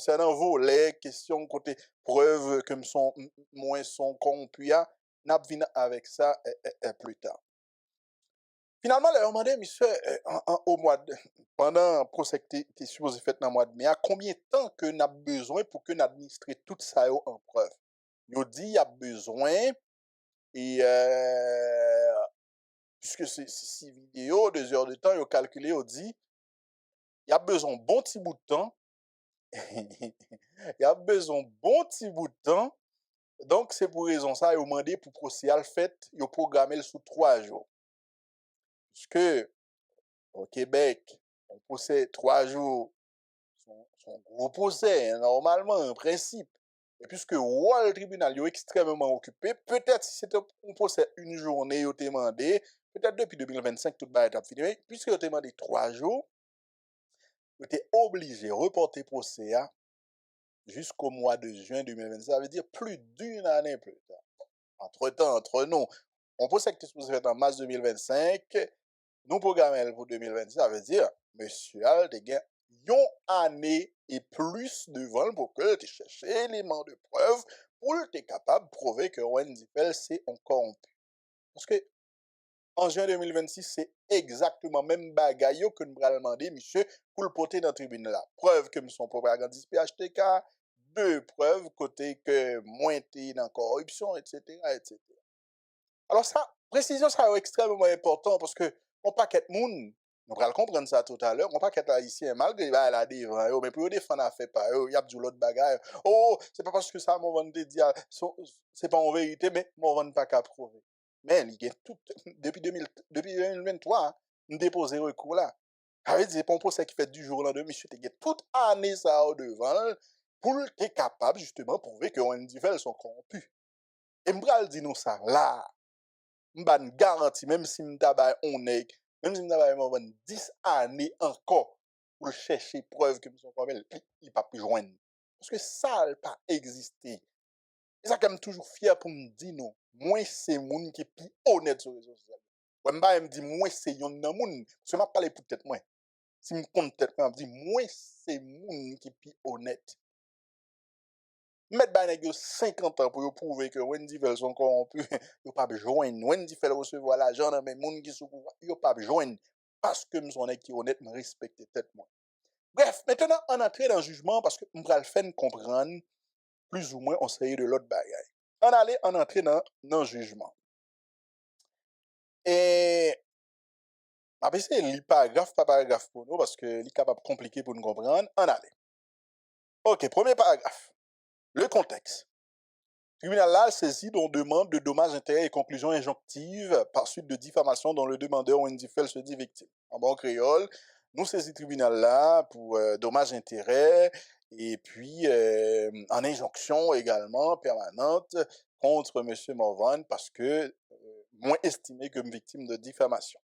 concernant volet, question côté preuve que moins sont corrompus, n'a vinn avec ça plus tard. Finalement, leur demandé, monsieur, au mois de, pendant le procès qui était supposé faire dans le mois de mai, à combien de temps que n'a besoin pour que nous administrer tout ça en preuve? Nous dit, il y a besoin, et puisque c'est 6 vidéos, 2 heures de temps, ils ont calculé, ils dit, il y a besoin de bon petit bout de temps. Il y a besoin de bon petit bout de temps. Donc, c'est pour raison ça, ils ont demandé pour procès à le fait, ils ont programmé sous 3 jours. Puisque, au Québec, on possède 3 jours, son gros procès, normalement, en principe. Et puisque le tribunal est extrêmement occupé, peut-être si c'était un procès une journée, il a demandé, peut-être depuis 2025, tout va être fini, puisque il a demandé 3 jours, il était obligé de reporter procès jusqu'au mois de juin 2025. Ça veut dire plus d'une année plus tard. Entre-temps, entre nous, on procès qui est supposé faire en mars 2025, nous programmons pour 2026, ça veut dire, monsieur Al, te gen yon année et plus devant pour que tu cherches éléments de preuve pour être capable de prouver que Wendy Fell c'est encore corrompu. Parce que en juin 2026, c'est exactement même bagaille que nous allons demander, monsieur, pour le porter dans le tribunal là. Preuve que nous sommes propagandistes PHTK, 2 preuves côté que moins t'es dans corruption, etc., etc. Alors ça, précision, ça est extrêmement important parce que on paquet de monde, nous allons comprendre ça tout à l'heure, on paquet haïtien, malgré la devant, mais pour défendre la fait pas, il y a du l'autre bagaille. Oh, c'est pas parce que ça, mon vente dit, c'est pas en vérité, mais mon vente pas qu'à prouver. Mais il y a tout, depuis 2023, nous déposons recours là. Ça veut dire, pour un procès qui fait du jour au lendemain, monsieur, tu as toute année ça au devant, pour être capable, justement, de prouver que Wendy Fell sont corrompus. Et m'bral dit nous ça là. M'ban garantie, même si m'tabay on est, même si m'tabay m'en 10 années encore pour chercher preuve que m'son formel, il pas pu joindre. Parce que ça n'a pas existé. Et ça quand même toujours fier pour me dire non, moi c'est moun qui est plus honnête sur les réseaux sociaux. Ouais, m'ba me dit moi c'est yon nan moun, parce que m'a parlé pour tête moi. Si me compte tête moi, me dit moi c'est moun qui est plus honnête. Mettre ba nèg yo 50 ans pour yo prouver que Wendy Fell sont corrompus, yo pas joindre. Wendy Fell recevoir l'argent dans mes moun qui sous pouvoir, yo pas joindre parce que nous sommes qui honnête, me respecter tête moi. Bref, maintenant on entre dans le jugement parce que on va le faire comprendre plus ou moins on sait de l'autre bagaille. On entre dans le jugement. Et après c'est li paragraphe par paragraphe pour nous parce que li capable compliqué pour nous comprendre. On allait. OK, premier paragraphe. Le contexte. Le tribunal là saisi dont demande de dommages, intérêts et conclusions injonctives par suite de diffamation dont le demandeur Wendy Fell se dit victime. En bon créole, nous saisis le tribunal là pour dommages, intérêts et puis en injonction également permanente contre M. Morvan parce que moins estimé comme victime de diffamation.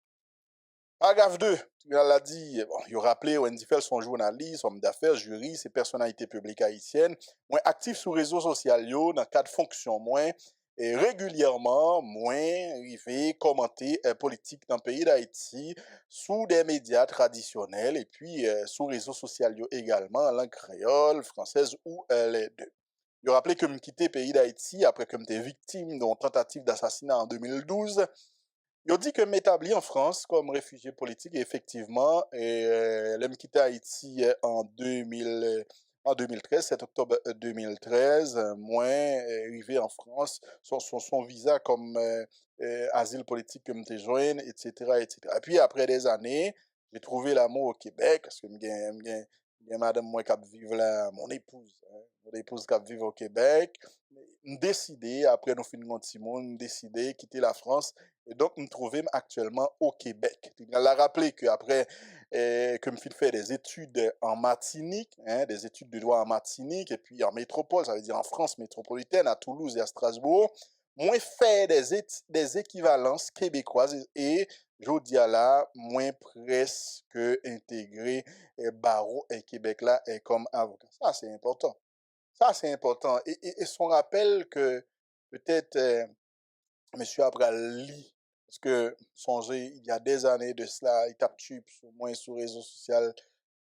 Paragraphe 2, il a dit, bon, il a rappelé Wendy Fell, son journaliste, homme d'affaires, juriste et personnalité publique haïtienne, moins actif sur les réseaux sociaux, dans le cadre de fonction, moins, et régulièrement, moins, arrivé, commenter politique dans le pays d'Haïti, sous des médias traditionnels, et puis sous les réseaux sociaux également, en langue créole, française ou les deux. Il a rappelé que me quitté le pays d'Haïti après que m'était victime d'une tentative d'assassinat en 2012. Il dit que m'établi en France comme réfugié politique et effectivement, l'homme quitté Haïti en 2013, 7 octobre 2013, moins arrivé en France, son visa comme asile politique que m'était joint, etc., etc. Et puis après des années, j'ai trouvé l'amour au Québec parce que m'gen madame moi qui vivre là, mon épouse qui vivre au Québec, décidé après nous finissons petit monde, décidé quitter la France. Et donc, nous trouvons actuellement au Québec. Il a rappelé qu'après que je fait des études en Martinique, des études de droit en Martinique, et puis en métropole, ça veut dire en France métropolitaine, à Toulouse et à Strasbourg, moi fait des équivalences québécoises et je dis là, moins presque intégré barreau et Québec là comme avocat. Ça, c'est important. Ça, c'est important. Et son rappel que peut-être monsieur Abrali, parce que songez, il y a des années de cela, il tape au moins sur les réseaux sociaux,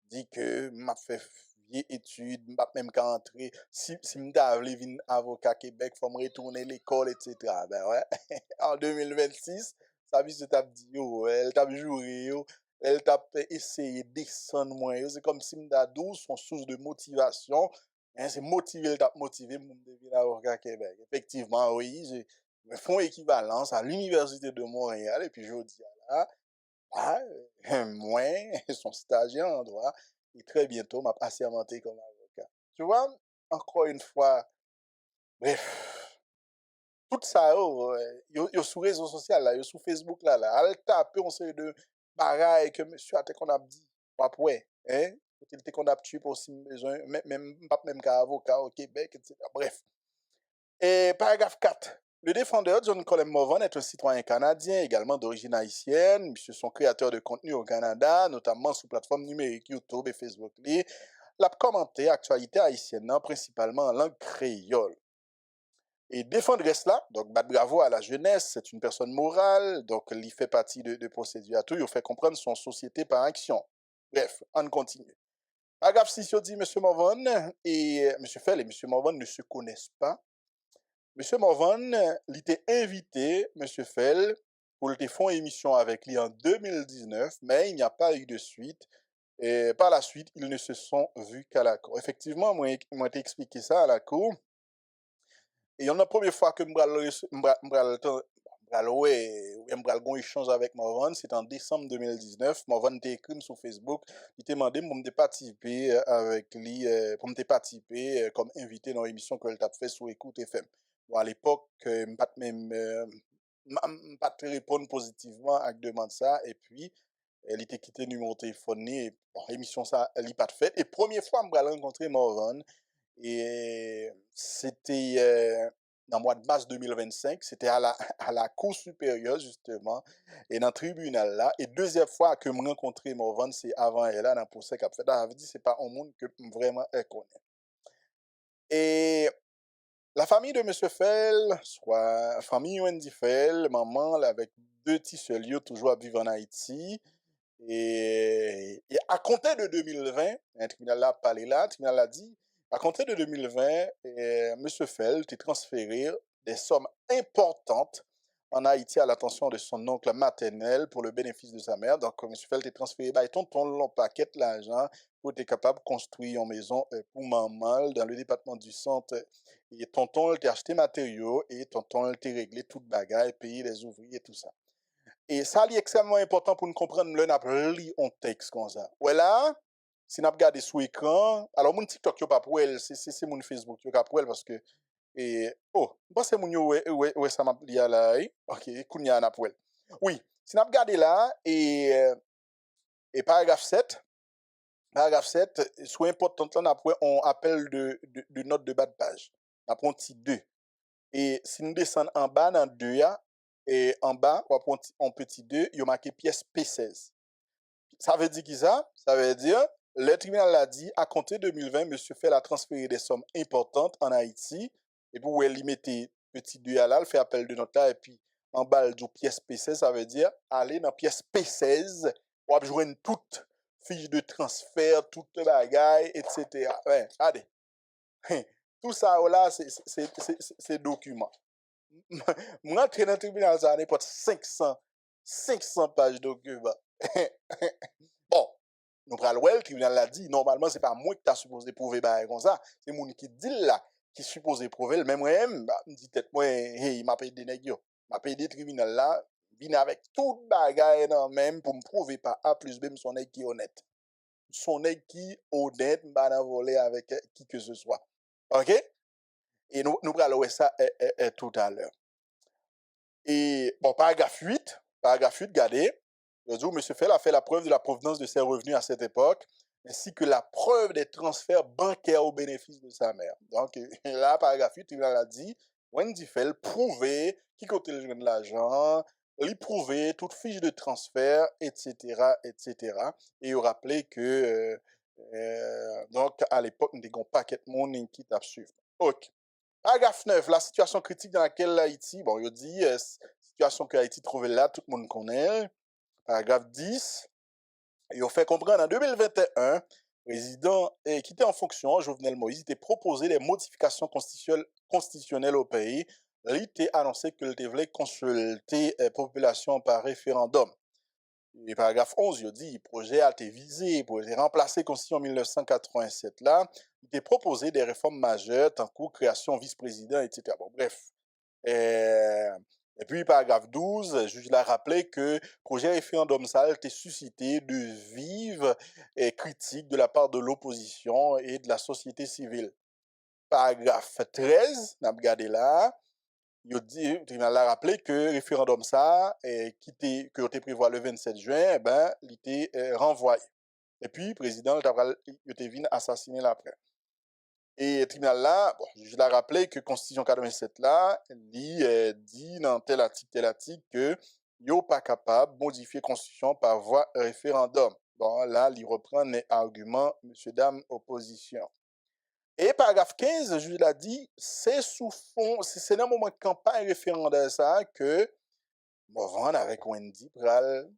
dit que m'a fait poursuivre études, m'pas même qu'à entrer, si m'ta vle vin avocat Québec, faut me retourner l'école, etc. Ben ouais, en 2026, ça vi se tap di yo, elle tap juré yo, elle tap essayé descendre moi yo, c'est comme si m'ta dou son source de motivation, hein, c'est motivé, elle tap motivé pour me devenir avocat Québec. Effectivement, oui, je font équivalence à l'Université de Montréal, et puis je dis là, ah, moi, son stagiaire en droit, et très bientôt m'a assermenté comme avocat. Tu vois, encore une fois, bref, tout ça, yo sous réseaux sociaux, là, yo sous Facebook, là, al taper, on sait de bagaille que monsieur a te qu'on a dit, pas ouais, hein, il te qu'on a tué pour si besoin, même qu'un avocat au Québec, etc. Bref. Et paragraphe 4. Le défendeur John Colin Morvan est un citoyen canadien, également d'origine haïtienne. Monsieur son créateur de contenu au Canada, notamment sous plateforme numérique YouTube et Facebook. Il a commenté l'actualité haïtienne, principalement en langue créole. Et défendre cela, donc bravo à la jeunesse, c'est une personne morale, donc il fait partie de procédures à tout, il fait comprendre son société par action. Bref, on continue. Paragraphe 6, il dit M. Morvan et M. Fell et M. Morvan ne se connaissent pas. Monsieur Morvan, il était invité, Monsieur Fell, pour le faire une émission avec lui en 2019, mais il n'y a pas eu de suite. Et par la suite, ils ne se sont vus qu'à la cour. Effectivement, moi, j'ai expliqué ça à la cour. Et la première fois que je échange avec Morvan, c'était en décembre 2019. Morvan t'a écrit sur Facebook, il t'a demandé pour me participer avec lui, pour me participer comme invité dans l'émission que t'a fait sur Écoute FM. Bon, à l'époque, je ne pas te répondre positivement à demande ça, et puis, elle était quitté numéro de téléphone, et bon, l'émission ça, elle n'est pas faite. Et première fois, je me rencontré Morvan, et c'était dans le mois de mars 2025, c'était à la Cour supérieure, justement, et dans le tribunal là. Et deuxième fois que je rencontré Morvan, c'est avant elle, là, dans le procès qu'elle a fait. Elle dit, c'est pas un monde que vraiment elle connaît. Et la famille de M. Fell, soit famille Wendy Fell, maman, là, avec deux petits seuls, toujours à vivre en Haïti. Et à compter de 2020, le tribunal l'a parlé là, le tribunal l'a dit, à compter de 2020, M. Fell a transféré des sommes importantes en Haïti à l'attention de son oncle maternel pour le bénéfice de sa mère. Donc, M. Fell a transféré ton long paquet l'argent pour être capable de construire une maison pour maman dans le département du centre. Et tonton t'a acheté matériaux et tonton t'a réglé toute bagaille, payé les ouvriers et tout ça. Et ça, c'est extrêmement important pour nous comprendre le n'a li un texte comme ça. Voilà, si nous regardons sur l'écran, alors mon TikTok, yo pas pour elle, c'est mon Facebook, yo pas pour elle parce que, oh, c'est mon yo, ouais, ça m'a lié là, ok, kounya na pour elle. Oui, si nous regardons là, et paragraphe 7, soit important, là, après, on appelle de note de bas de page. Après, on petit 2. Et si nous descendons en bas dans 2, et en bas, on prend en petit 2, il y a marqué pièce P16. Ça veut dire qui ça? Ça veut dire, le tribunal l'a dit, à compter 2020, monsieur Fell a transféré des sommes importantes en Haïti, et pour elle mettait petit 2 à là, elle fait appel de note là, et puis en bas, du pièce P16, ça veut dire, aller dans pièce P16, pour joindre toute fiche de transfert, toute bagaille, etc. Ouais, allez. Tout ça là, c'est document. Moi, rentre dans le tribunal, ça n'importe 500 pages de documents. Bon, nous prenons le tribunal l'a dit, normalement, c'est pas moi qui t'as supposé prouver comme ça, c'est mon qui dit là, qui est supposé prouver, même moi-même, me dit tête moi, hey, il m'a payé des nègres, m'a payé des tribunal là, vient avec toute bagaille même pour me prouver par A plus B, son nègre qui est honnête. Son nègre qui honnête, m'a pas volé avec qui que ce soit. OK? Et nous prenons ça tout à l'heure. Et bon, paragraphe 8, regardez, le jour où M. Fell a fait la preuve de la provenance de ses revenus à cette époque, ainsi que la preuve des transferts bancaires au bénéfice de sa mère. Donc là, paragraphe 8, il a dit, Wendy Fell prouvait qui côté le jeune de l'argent, il prouvait toute fiche de transfert, etc., etc. Et il rappelait que, donc, à l'époque, nous n'avons pas de monde qui t'a suivi. OK. Paragraphe 9, la situation critique dans laquelle Haïti, bon, il dit, situation que Haïti trouvait là, tout le monde connaît. Paragraphe 10, il fait comprendre en 2021, président qui était en fonction, Jovenel Moïse, était proposé des modifications constitutionnelles au pays. Il était annoncé qu'il voulait consulter la population par référendum. Et paragraphe 11, il dit, le projet a été visé pour remplacer la Constitution en 1987 là. Il était proposé des réformes majeures, tant que création vice-président, etc. Bon, bref. Et puis, paragraphe 12, le juge l'a rappelé que le projet référendum ça a été suscité de vives critiques de la part de l'opposition et de la société civile. Paragraphe 13, on a regardé là, le tribunal a rappelé que le référendum ça, qui était prévu le 27 juin, il était renvoyé. Et puis, le président était venu assassiner l'après. Et le tribunal là, bon, je l'ai rappelé que la Constitution 87 là, dit dans tel article que yo pas capable de modifier la Constitution par voie référendum. Bon, là, il reprend les arguments, monsieur, dame, opposition. Et paragraphe 15, le juge l'a dit, c'est sous fond, c'est dans le moment de campagne référendaire ça que Morvan avec Wendy pral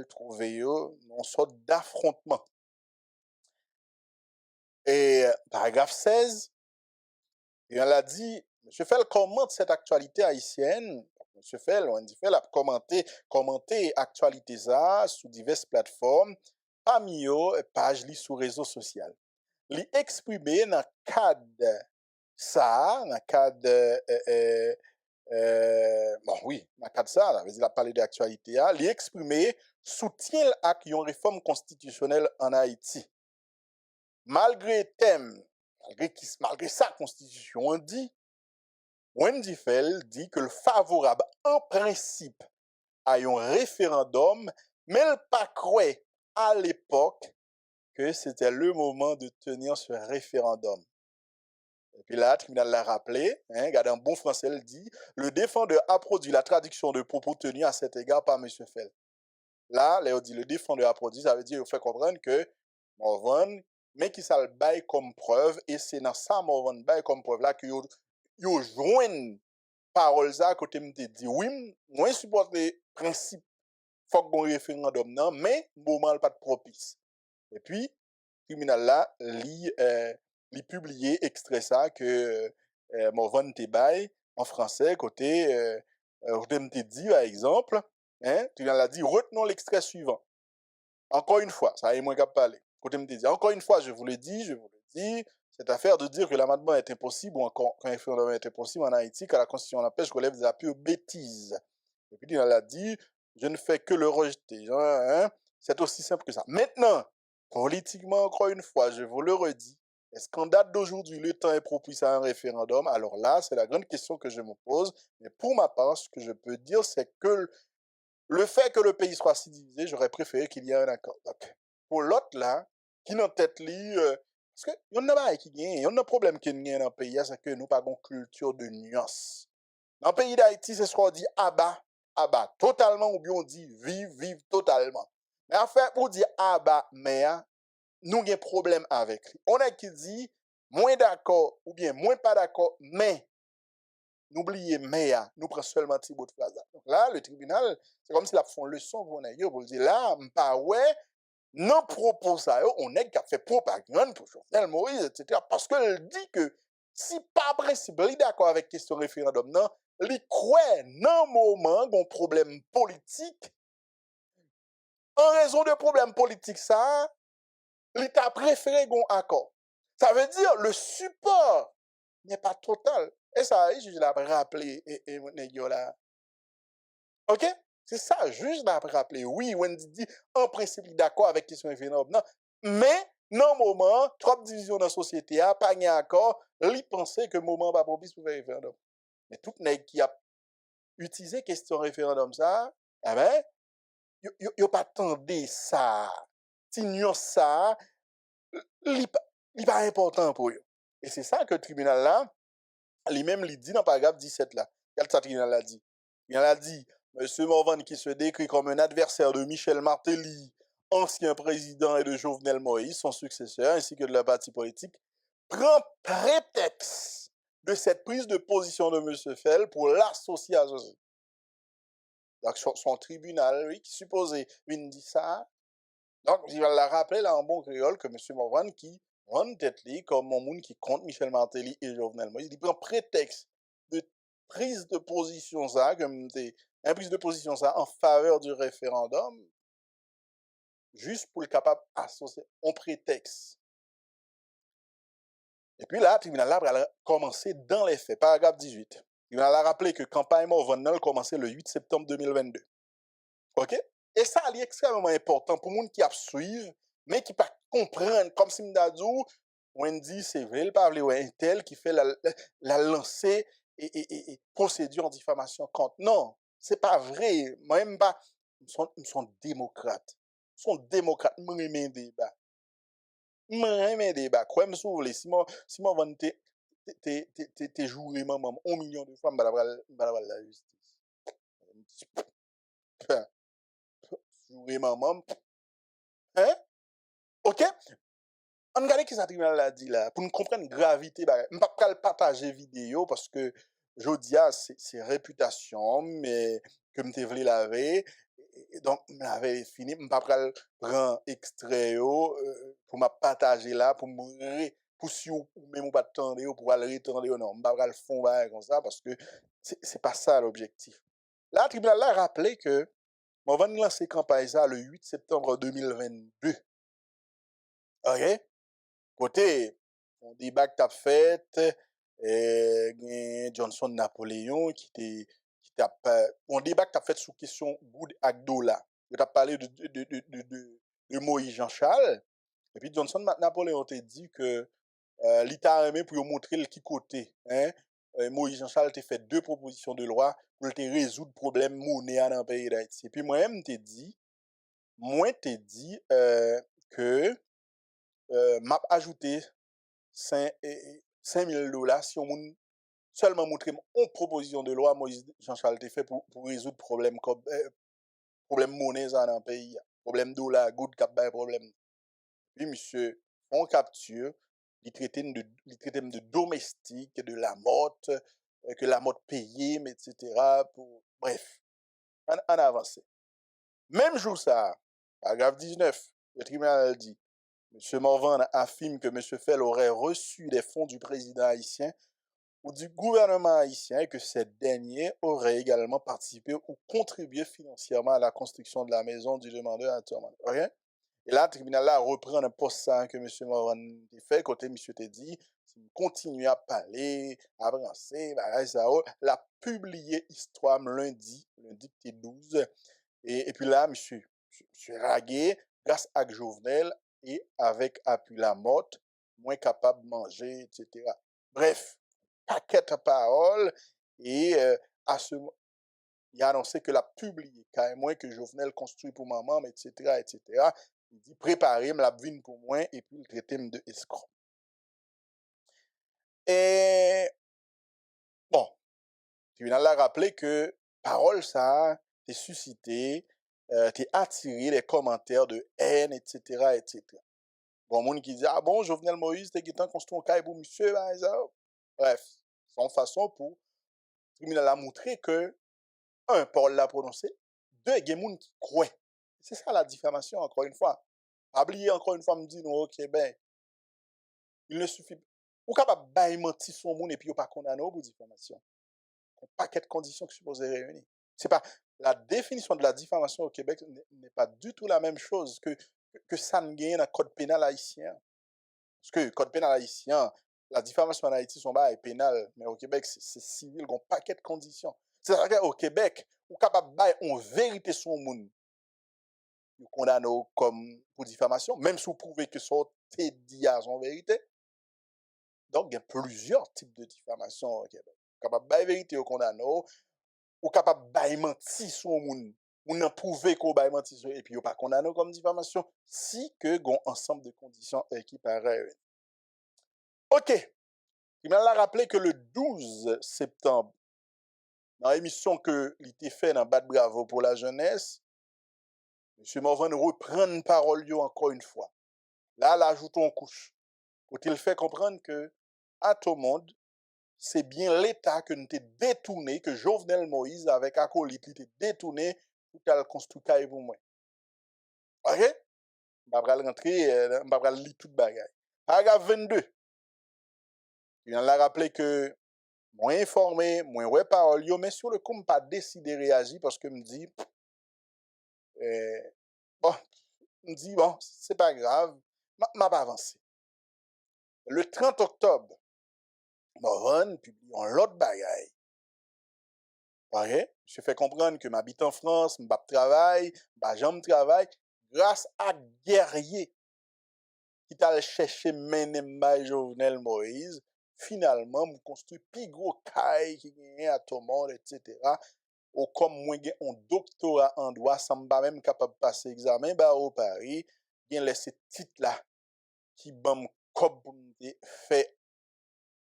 trouver une sorte d'affrontement. Et paragraphe 16, il a dit, M. Fell commente cette actualité haïtienne. M. Fell, Wendy Fell a commenté actualité ça sur diverses plateformes, parmi eux, page li sur réseaux sociaux. Li exprimé dans le cadre ça, dans le cadre bon oui, dans le cadre ça, il a parlé d'actualité, li exprimé soutien à une réforme constitutionnelle en Haïti. Malgré thème, malgré sa constitution, Wendy Fell dit que le favorable en principe à un référendum, mais elle pas croit à l'époque que c'était le moment de tenir ce référendum. Et puis là, le tribunal l'a rappelé, regardez en bon français, il dit, le défendeur a produit la traduction de propos tenus à cet égard par M. Fell. Là, on dit le défendeur a produit, ça veut dire, il fait comprendre que Morvan, mais qui ça le bail comme preuve, et c'est dans ça Morvan bail comme preuve là que yo joignent parole ça, côté me dit, oui, moi je supporte les principes, faut qu'on référendum, non, mais moment pas de propice. Et puis, le tribunal là, li publié extrait ça que Morvan te bail en français, côté me dit, par exemple, le tribunal a dit, retenons l'extrait suivant. Encore une fois, ça a moins qu'à parler. Côté me dit, encore une fois, je vous le dis, cette affaire de dire que l'amendement est impossible ou encore qu'un référendum est impossible en Haïti, car la Constitution l'empêche, relève de la pure bêtise. Et puis, il a dit, je ne fais que le rejeter. C'est aussi simple que ça. Maintenant, politiquement, encore une fois, je vous le redis, est-ce qu'en date d'aujourd'hui, le temps est propice à un référendum? Alors là, c'est la grande question que je me pose. Mais pour ma part, ce que je peux dire, c'est que le fait que le pays soit si divisé, j'aurais préféré qu'il y ait un accord. Donc, pour l'autre là, qui n'a tête li, parce que y en a pas qui gagne, y en a problème qui gagne dans le pays, c'est que nous pas une culture de nuance. Dans le pays d'Haïti, c'est soit on dit abat, totalement, ou bien on dit vive totalement. Mais en fait, pour dire abat, mais nous avons un problème avec lui. On a qui dit moins d'accord ou bien moins pas d'accord, mais n'oubliez mais nous prenons seulement petit bout de phrase. Donc là, le tribunal, c'est comme si la font leçon pour nous pour dire là, pas ouais, non propos ça, on est qui a fait propagande pour Jovenel Moïse, etc. Parce qu'elle dit que si pas principe, il est d'accord avec question référendum, non, il croit non moment un problème politique. En raison de problème politique ça, l'État préféré un accord. Ça veut dire le support n'est pas total. Et ça, je l'ai rappelé, et là. OK? C'est ça, juge l'a rappelé. Oui, Wendy dit, en principe, d'accord avec question référendum. Non. Mais, non, moment, trop de division dans la société, pas un accord, lui pensait que le moment pas propice pour faire référendum. Mais tout nèg qui a utilisé question référendum ça, eh ben, yo pas tendé ça. Tignon ça, li pas important pour eux. Et c'est ça que le tribunal là, lui-même, il dit dans le paragraphe 17 là. Quel ça tribunal a dit? Il a dit, M. Morvan, qui se décrit comme un adversaire de Michel Martelly, ancien président, et de Jovenel Moïse, son successeur, ainsi que de la parti politique, prend prétexte de cette prise de position de M. Fell pour l'associer à José. Donc, son tribunal, lui, qui supposait, il dit ça, Donc, il va la rappeler là en bon créole que M. Morvan qui rend tête li comme un monde qui compte Michel Martelly et Jovenel Moïse, il prend prétexte de prise de position ça, comme des une prise de position ça en faveur du référendum, juste pour le capable associer en prétexte. Et puis là, le tribunal là va commencer dans les faits. Paragraphe 18. Le tribunal a rappelé que campagne Morvan a commencé le 8 septembre 2022. OK? Et ça, c'est extrêmement important pour les gens qui suivent, mais qui ne comprennent pas, comme si Mdadou, Wendy, c'est vrai, le parle, un tel qui fait la lancée et procédure en diffamation contre. Non, c'est pas vrai. Même pas. Ils sont démocrates. Ils sont démocrates. Moi, j'aime un débat. Moi, j'aime un débat. Quoi, me souvenez, si moi, vends tes jours, maman, 1 million de fois, je vais la justice. Jouer maman. Hein? OK? On regarde qui ça tribunal a dit là pour nous comprendre gravité bah on pas le partager vidéo parce que jodia c'est réputation mais que me voulais laver et donc m'avait fini on pas prendre extrait pour m'a partager là pour me pour si ou même pas attendre pour aller retendre non on pas le fond comme ça parce que c'est pas ça l'objectif. Là le tribunal a rappelé que on va lancer campagne ça le 8 septembre 2022. OK? Côté, on débat que t'as fait, Johnson Napoléon on débat que t'as fait sous question Good Agdo là. Tu as parlé de Moïse Jean-Charles, et puis Johnson Napoléon t'a dit que l'État aimé pour montrer le qui côté, hein. Moïse Jean-Charles t'a fait 2 propositions de loi pour te résoudre le problème monnaie dans le pays d'Haïti. Et puis moi-même t'ai dit que m'a ajouté 5 000 $ si on seulement montrer une proposition de loi Moïse Jean-Charles te fait pour résoudre problème comme problème monnaie dans le pays, problème dollar, good cap problème. Puis monsieur, on capture, il traite de domestique, de la motte, que la motte payée, etc. Pour bref, on avance. Même jour ça, paragraphe 19, le tribunal dit M. Morvan affirme que M. Fell aurait reçu des fonds du président haïtien ou du gouvernement haïtien et que ces derniers auraient également participé ou contribué financièrement à la construction de la maison du demandeur à Thomas. Okay? Et là, le tribunal là reprend un poste que M. Morvan a fait, côté M. Teddy, il continue à parler, à avancer, l'a publié histoire lundi 12. Et puis là, M. Raguet, grâce à Jovenel et avec appui la motte, moins capable de manger, etc. Bref, paquet de paroles et à ce il a annoncé que l'a publié quand moins que Jovenel construit pour maman, etc., etc. Il dit préparez, me la vine pour moi et puis il traité de escroc. Et bon, le tribunal a rappelé que parole ça t'est suscité, t'es attiré les commentaires de haine, etc., etc. Bon, monde qui dit ah bon, Jovenel Moïse, t'es qui construit un caille pour monsieur, par exemple. Bref, son façon pour le tribunal a montré que un, Paul l'a prononcé, deux, il y a des gens qui croient. C'est ça la diffamation, encore une fois. Oubliez encore une fois, me dire, ok, ben, il ne suffit pas. Ou capable de mentir son monde et puis pas condamné pour diffamation. Un paquet de conditions qui sont supposées réunir. C'est pas la définition de la diffamation au Québec n'est pas du tout la même chose que ça ne gagne dans le code pénal haïtien. Parce que le code pénal haïtien, la diffamation en Haïti sont pas pénal, mais au Québec c'est civil, il y a un paquet de conditions. C'est-à-dire qu'au Québec, ou capable de bailler en vérité son monde, vous condamnez comme pour diffamation, même si vous prouvez que son dit à son vérité. Donc, il y a plusieurs types de diffamation au Québec. Capable de bailler vérité au condamné, ou capable de bailler mentir son monde, ou n'en prouver qu'on baille mentir son et puis vous pas condamné comme diffamation, si que un ensemble de conditions qui paraît. OK. Il m'a rappelé que le 12 septembre, dans l'émission que il fait dans Bad Bravo pour la jeunesse, M. Morvan reprend une parole encore une fois. Là, il ajoute une couche. Où il fait comprendre que, à tout le monde, c'est bien l'État que nous avons détourné, que Jovenel Moïse, avec acolyte, il détourné pour qu'elle construise pour moi. OK? m'a pral rentrer, m'a pral li tout bagay. Paragraphe 22. Il a rappelé que moi informé, moi ouais parole yo, mais sur le coup, pas décidé réagir parce que me dit bon, me dit bon, c'est pas grave, m'a pas avancé. Le 30 octobre, Morvan publie un l'autre bagaille. Ouais, je fais comprendre que m'habite en France, m'bap travail, m'ba jambe travail, grâce à guerrier qui t'a cherché menem bay Jovenel Moïse, finalement, me construit plus gros caille qui gagne à tout le monde, etc. Ou comme moi, j'ai un doctorat en droit, ça me pas même capable de passer examen, bah, au Paris, j'ai laissé titre là, qui bam, comme pour me fait,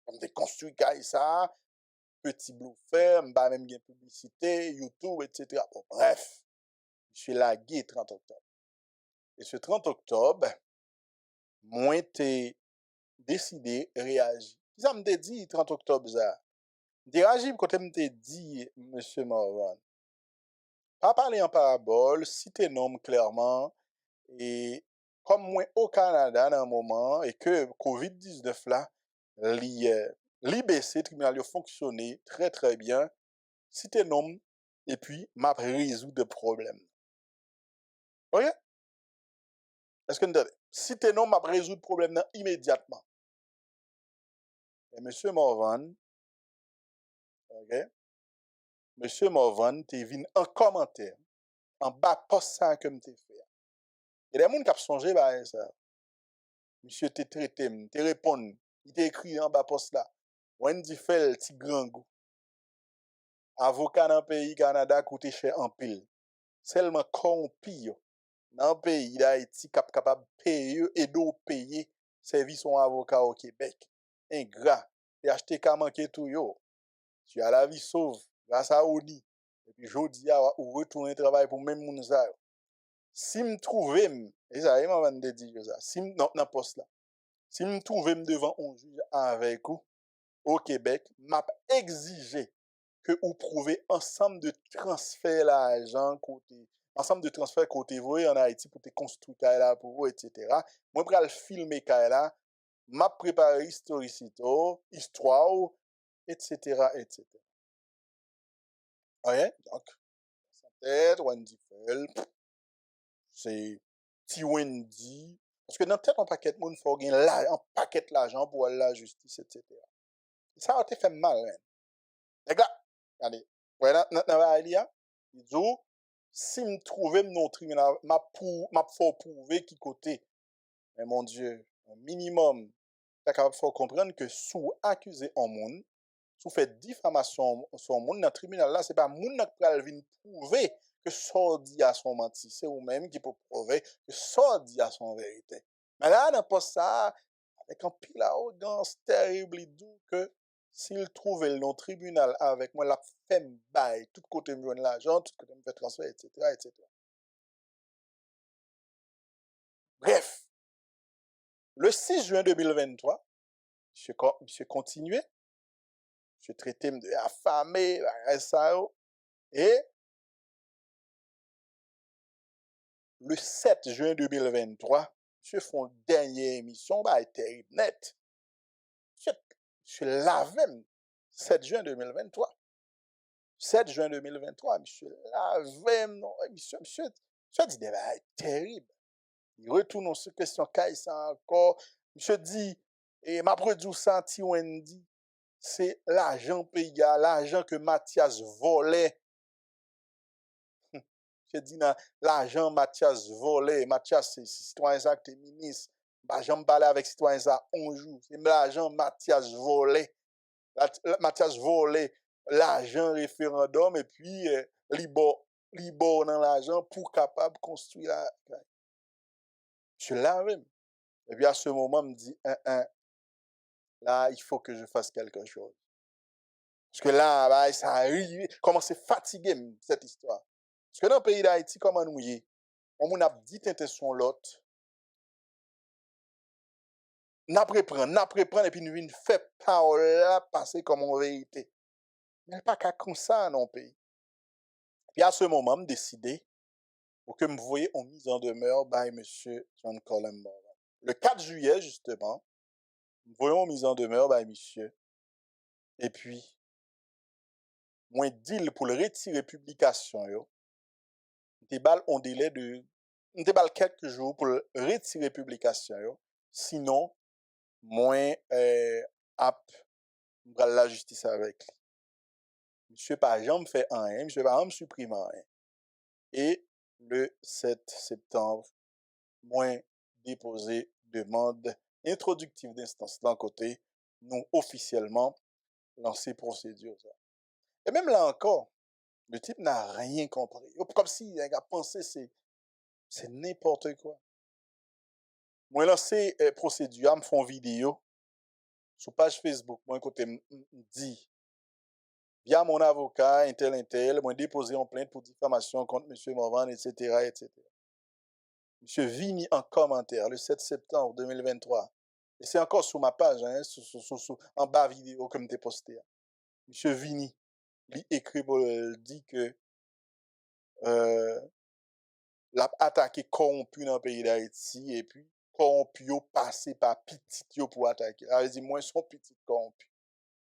comme me construit caille ça, petit bluffeur, m'ba même gain publicité, YouTube, etc. Bon, bref, je suis lagué 30 octobre. Et ce 30 octobre, moi, t'ai décidé réagir. Ça me dit 30 octobre ça. M'te réagi quand me dit monsieur Morvan. Pas parler en parabole, citer nom clairement et comme moi au Canada dans un moment et que COVID-19 là li baissé tribunal a fonctionné très très bien, citer nom et puis m'a résoudre des problèmes. OK? Est-ce que vous entendez? Citer nom m'a résoudre problème là immédiatement. Et monsieur Morvan, OK? Monsieur Morvan te vin en commentaire en bas post ça que m'te fait. Il y a des gens qui ont songé bah ça. Monsieur te traité, te répond, il t'a écrit en bas post là. Wendy fait ti grand goût. Avocat dans le pays Canada coûte cher en pile. Seulement corrompu dans le pays d'Haïti capable de payer et de payer service son avocat au Québec. Ingrat. Et acheter qu'à manquer tout yo. Tu as la vie sauve grâce à Oni. Et puis jodi a ou retourner travail pour même moun sa. Si me trouve et ça il m'a dit ça. Si non dans poste là. Si me trouve devant un juge avec vous au Québec, m'a exigé que vous prouvez ensemble de transferts l'argent côté ensemble de transferts côté vous en Haïti pour te construire là pour vous etc. Moi pour le filmer là, m'a préparé historicito, histoire etc. etc. Ouais, donc sa tête Wendy Fell, c'est T Wendy parce que dans tête un paquet de monde faut gagner un paquet l'argent pour aller à la justice etc. Ça a été fait mal hein. Les gars, regardez, ouais, il dit, si me trouvais mon tribunal, m'a faut prouver qui côté. Mais mon Dieu, un minimum, t'as capable faut comprendre que sous accusé en monde, sous fait diffamation sur monde dans le tribunal là, c'est pas monde qui pral venir prouver que ça dit à son menti, c'est ou même qui peut prouver que ça dit à son vérité. Mais là, n'importe ça, avec un pile arrogance terrible, il dit que s'il trouvait le tribunal avec moi, la fait bail, tout côté me donne l'argent, tout côté me fait transfert, etc., etc. Bref, le 6 juin 2023, monsieur continuait, monsieur traité de affamé, et le 7 juin 2023, monsieur font une dernière émission, bah, terrible net. Monsieur lavé, 7 juin 2023. 7 juin 2023, monsieur lavé, non, monsieur dit des bails terribles. Il retourne sur question Kaïsa encore. Monsieur dit, et ma produit senti Wendy, c'est l'argent payé, l'argent que Mathias volait. Je dis, l'argent Mathias volait. Mathias, c'est citoyen ça qui est ministre. Bah, j'en parle avec citoyen ça un jour. C'est l'argent Mathias volait. Mathias volait l'argent référendum et puis libre dans l'argent pour capable construire la. Je l'avais. Et puis à ce moment, me dit, là, il faut que je fasse quelque chose. Parce que là, bah, ça arrive, commence à fatiguer cette histoire. Parce que dans le pays d'Haïti, comment nous y est, on a dit intention l'autre, n'apprendre, et puis nous venons faire parole là, passer comme en vérité. Mais pas qu'à comme ça dans le pays. Puis à ce moment, me décider, pour que me voyez en mise en demeure by monsieur John Colin Morvan. Le 4 juillet, justement, me voyons en mise en demeure by monsieur. Et puis, moins deal pour le retirer publication, yo. M'te on délai de, m'te quelques jours pour le retirer publication, yo. Sinon, moins, ap, m'bral la justice avec lui. Monsieur pas jamais fait rien, monsieur pas jamais supprimé rien. Et le 7 septembre, moins déposé demande introductive d'instance d'un côté, nous officiellement lancé procédure. Ça. Et même là encore, le type n'a rien compris. Comme si il a pensé c'est n'importe quoi. Moi lancé procédure, me font vidéo sur page Facebook, moi côté dit via mon avocat intel, moi déposé en plainte pour diffamation contre monsieur Morvan, etc., etc. Monsieur Vini en commentaire le 7 septembre 2023. Et c'est encore sur ma page, hein, en bas vidéo comme t'es posté. Monsieur Vini, il écrit pour dit que l'a attaqué corrompu dans le pays d'Haïti et puis corrompu yo passé par petit yo pour attaquer. Alors, il dit moi son petit corrompu.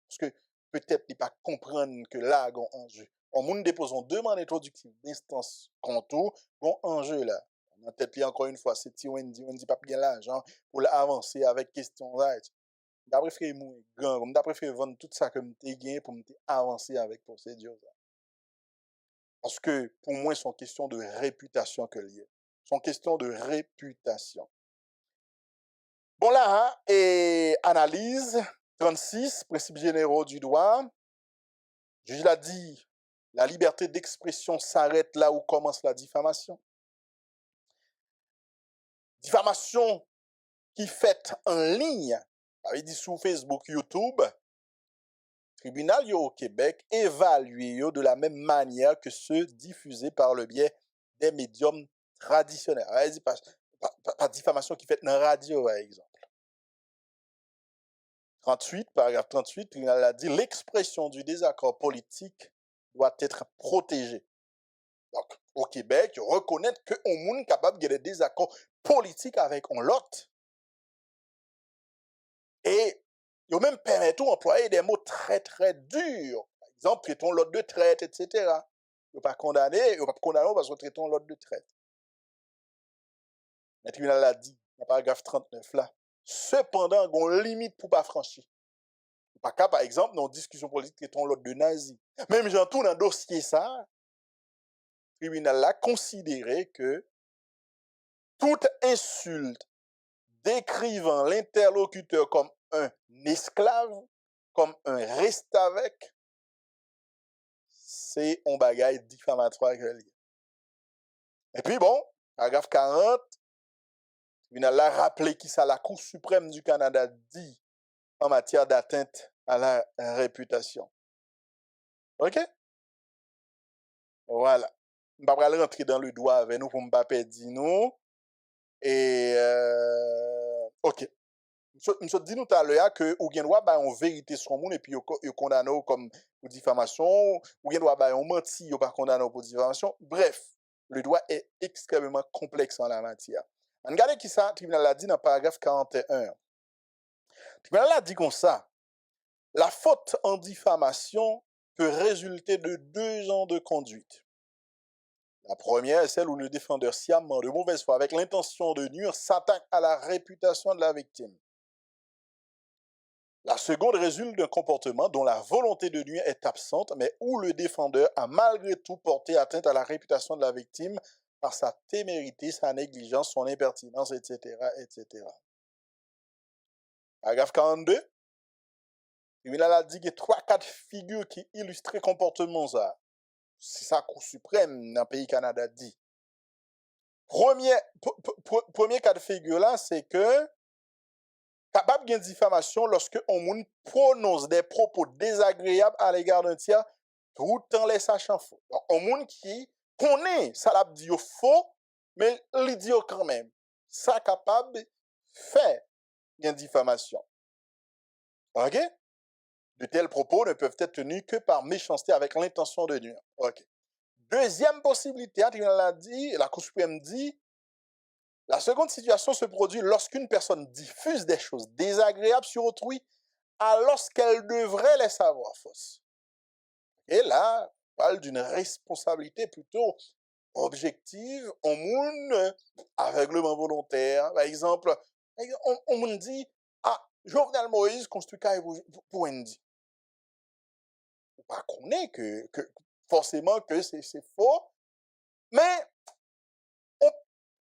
Parce que peut-être il pas comprendre que là gon enjeu. On moun dépose une demande introductive d'instance contour, gon enjeu là. En tête li encore une fois c'est ti Wendy pas bien l'argent pour avancer avec question là. D'après préféré mourir grand, d'après préféré vendre tout ça que m'te gagné pour m'te avancer avec procédure là. Parce que pour moi, c'est une question de réputation que lié. C'est une question de réputation. Bon là, et analyse 36, principes généraux du droit. Le juge l'a dit, la liberté d'expression s'arrête là où commence la diffamation. Diffamation qui faite en ligne, avait dit sur Facebook, YouTube, tribunal au Québec évalue de la même manière que ceux diffusés par le biais des médiums traditionnels. Elle dit pas diffamation qui fait dans la radio, par exemple. 38, paragraphe 38, le tribunal a dit l'expression du désaccord politique doit être protégée. Donc, au Québec, reconnaître que on monde capable de des désaccords politiques avec on l'autre. Et ils même permettent d'employer des mots très très durs. Par exemple, traitons l'autre de traite, etc. Ils ne pas condamner, ils ne pas condamner parce que traitons l'autre de traite. Le tribunal l'a dit, dans le paragraphe 39 là. Cependant, il y a une limite pour ne pas franchir. Pas cas, par exemple, dans une discussion politique, traitons l'autre de nazi. Même j'en tourne un dossier ça, le tribunal a considéré que toute insulte décrivant l'interlocuteur comme un esclave, comme un reste avec, c'est un bagage diffamatoire. Et puis bon, paragraphe 40, le tribunal a rappelé qui ça la Cour suprême du Canada dit en matière d'atteinte à la réputation. OK? Voilà. Je ne vais pas rentrer dans le droit avec nous pour ne pas perdre nous. Et OK. Je dis nous tout à l'heure que ou bien droit ba en vérité sur monde et puis yo condamné comme pour diffamation ou bien droit ba on menti yo pas condamné pour diffamation. Bref, le droit est extrêmement complexe en la matière. Regardez qui ça tribunal a dit dans paragraphe 41. Le tribunal a dit comme ça. La faute en diffamation peut résulter de 2 ans de conduite. La première est celle où le défendeur sciemment, de mauvaise foi, avec l'intention de nuire, s'attaque à la réputation de la victime. La seconde résulte d'un comportement dont la volonté de nuire est absente, mais où le défendeur a malgré tout porté atteinte à la réputation de la victime par sa témérité, sa négligence, son impertinence, etc., etc. Paragraphe 42. Le tribunal a dit qu'il y a 3 cas de figure qui illustrent le comportement ça. C'est ça, Cour suprême dans le pays Canada dit. Premier cas de figure là, c'est que capable de diffamation lorsque on prononce des propos désagréables à l'égard d'un tiers tout en les sachant faux. Donc, on monde qui connaît ça l'a dit faux, mais il dit quand même. Ça capable de faire une diffamation. OK? De tels propos ne peuvent être tenus que par méchanceté avec l'intention de nuire. OK. Deuxième possibilité, le tribunal a dit, la Cour suprême dit, la seconde situation se produit lorsqu'une personne diffuse des choses désagréables sur autrui alors qu'elle devrait les savoir fausses. Et là, on parle d'une responsabilité plutôt objective, on moun aveuglement volontaire. Par exemple, on moun dit, ah, Jovenel Moïse construit caille pour Wendy. Ou pas qu'on est que forcément que c'est faux, mais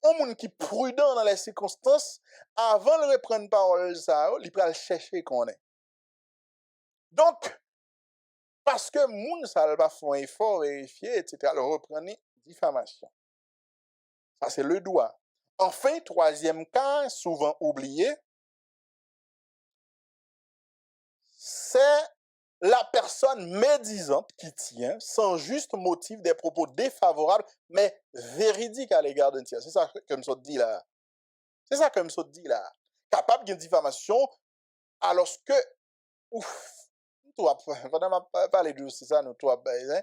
on moun qui prudent dans les circonstances, avant de reprendre parole ça, il peut chercher qu'on est. Donc, parce que moun ça va faire un effort, vérifier, etc., le reprendre diffamation. Ça, c'est le droit. Enfin, troisième cas, souvent oublié, c'est la personne médisante qui tient, sans juste motif, des propos défavorables, mais véridiques à l'égard d'un tiers. C'est ça que me dit là. C'est ça que me dit là. Capable d'une diffamation, alors que, ouf, toi, pendant ma parler de ça, nous, toi, ben,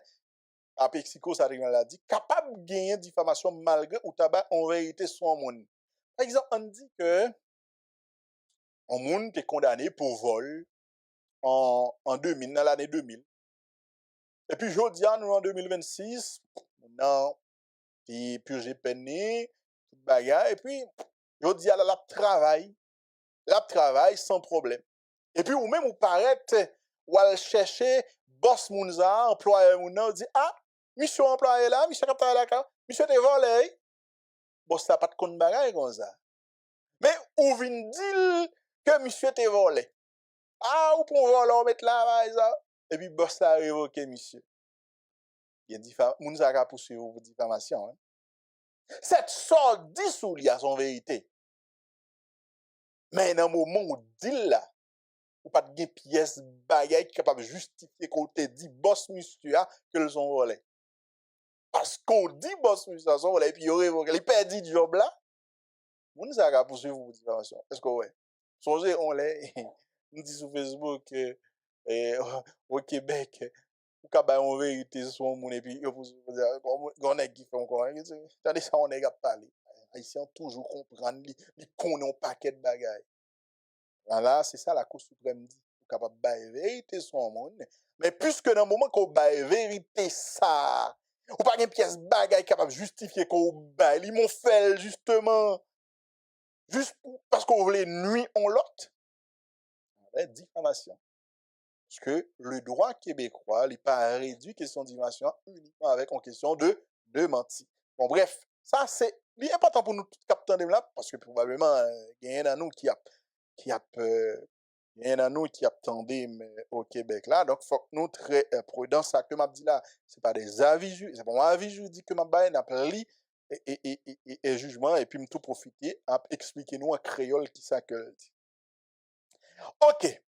à Mexico, ça l'a dit, capable de gagner diffamation malgré ou tabac en vérité son monde. Par exemple, on dit que un monde est condamné pour vol en 2000, dans l'année 2000. Et puis, je dis, nous, en 2026, non, puis j'ai peine, toute bagarre, et puis, je dis, la travail sans problème. Et puis, ou même, ou paraît, ou aller chercher, boss mounza, employé mounza, dit, ah, monsieur employé là, monsieur capitaine là, monsieur te volé. Bon, ça n'a pas de compte bagaille comme ça. Mais, ou vient dire que monsieur te volé. Ah, ou pour voler, on met là, par exemple. Et puis, boss a révoqué monsieur. Il y a diffamation, mounza a poursuivi pour diffamation. Hein. Cette sorte dissous, il y a son vérité. Mais dans le moment où dit là, ou pas de pièce bagaille qui est capable de justifier qu'on te dit boss monsieur que le sont volés. Parce qu'on dit boss monsieur sont volés, et puis il perd du job là. Vous nous avez poursuivre vos diffamations. Est-ce que ouais? Songez, on l'est, nous dit sur Facebook, au Québec, ou qu'à bah en vérité sur mon et puis vous dire on est qui fait encore. Attendez ça on est capable parler. Haïtien toujours comprendre, il connaît un paquet de bagailles. Là, c'est ça la Cour suprême dit. Vous capable de vérité son monde. Mais puisque dans le moment qu'on baille vérité ça, ou pas une pièce bagaille capable de justifier qu'on baille, ils m'ont fait justement, juste parce qu'on voulait nuire en l'autre, diffamation. Parce que le droit québécois n'est pas réduit question de diffamation uniquement avec en question de mentir. Bon, bref, ça c'est important pour nous tout capteurs de là, parce que probablement, il y en a nous qui attendait au Québec là, donc faut que nous très prudents. Ça que m'a dit là, c'est pas des avis juridiques, c'est pas un avis juridique que m'a baillé, n'a pas li et jugement et puis me tout profiter à expliquer nous en créole qui ça que dit. OK.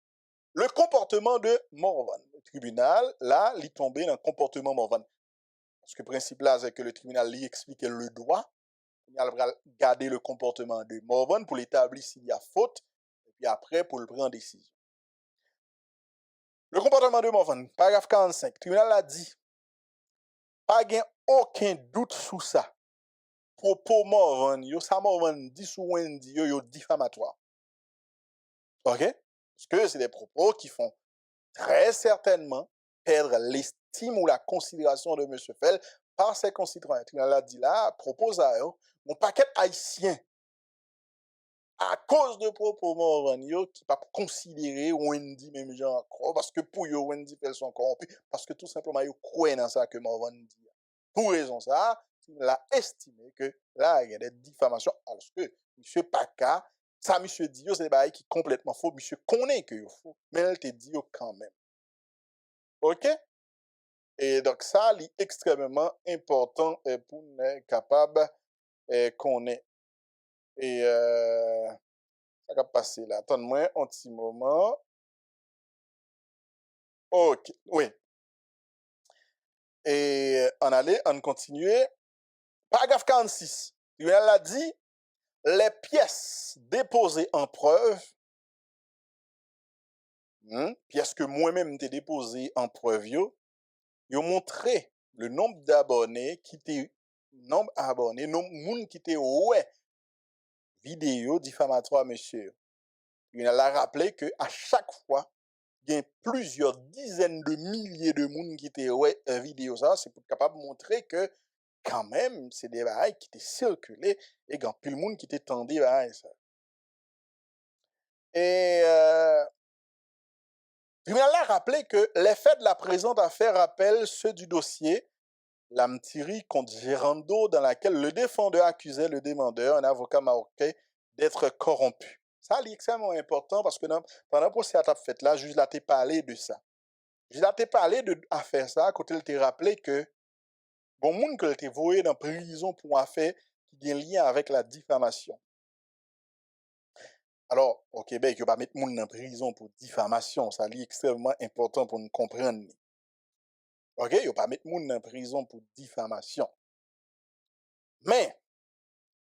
Le comportement de Morvan. Le tribunal là, il tombé dans le comportement Morvan. Parce que le principe là c'est que le tribunal lui explique le droit, il va garder le comportement de Morvan pour l'établir s'il y a faute. Puis après, pour le prendre décision. Le comportement de Morvan, paragraphe 45, le tribunal a dit, pas gain aucun doute sur ça. Propos Morvan, ça Morvan dit sur Wendy, yo diffamatoire. OK? Parce que c'est des propos qui font très certainement perdre l'estime ou la considération de M. Fell par ses concitoyens. Le tribunal a dit là, propose à eux, mon paquet haïtien, à cause de propos Morvan qui pas considérer Wendy même genre parce que pour yo Wendy fait son corrompu parce que tout simplement yo croit dans ça que Morvan dit. Pour raison ça, il a estimé que là il y a des diffamations alors que monsieur Paka, ça monsieur dit c'est des bails qui complètement faux, monsieur connaît que yo faux, mais elle te dit quand même. OK? Et donc ça est extrêmement important pour nous être capable qu'on est et ça va passer là. Attends-moi un petit moment. OK, oui. Et on continue. Paragraphe 46. Il a dit, les pièces déposées en preuve, pièces que moi-même t'ai déposées en preuve, yo montré le nombre d'abonnés qui te, nombre abonnés, nombre moun qui te ouais, vidéo diffamatoire, monsieur. Il a rappelé que à chaque fois, il y a plusieurs dizaines de milliers de monde qui te ouais, vidéo ça, c'est pour être capable de montrer que quand même, c'est des bails qui te circulé et quand plus le monde qui te tendé bails ça. Et le tribunal a rappelé que les faits de la présente affaire rappellent ceux du dossier Lamtiri contre Gerando, dans laquelle le défendeur accusait le demandeur, un avocat marocain, d'être corrompu. Ça, c'est extrêmement important parce que pendant le procès à ta fête là, le juge l'a parlé de ça. Le juge l'a parlé de affaire ça, quand il t'a rappelé que bon monde que t'a voyé dans prison pour affaire qui a un lien avec la diffamation. Alors, au Québec, il ne pas mettre monde en prison pour diffamation. Ça, c'est extrêmement important pour nous comprendre. OK, il ne pas mettre monde en prison pour diffamation. Mais,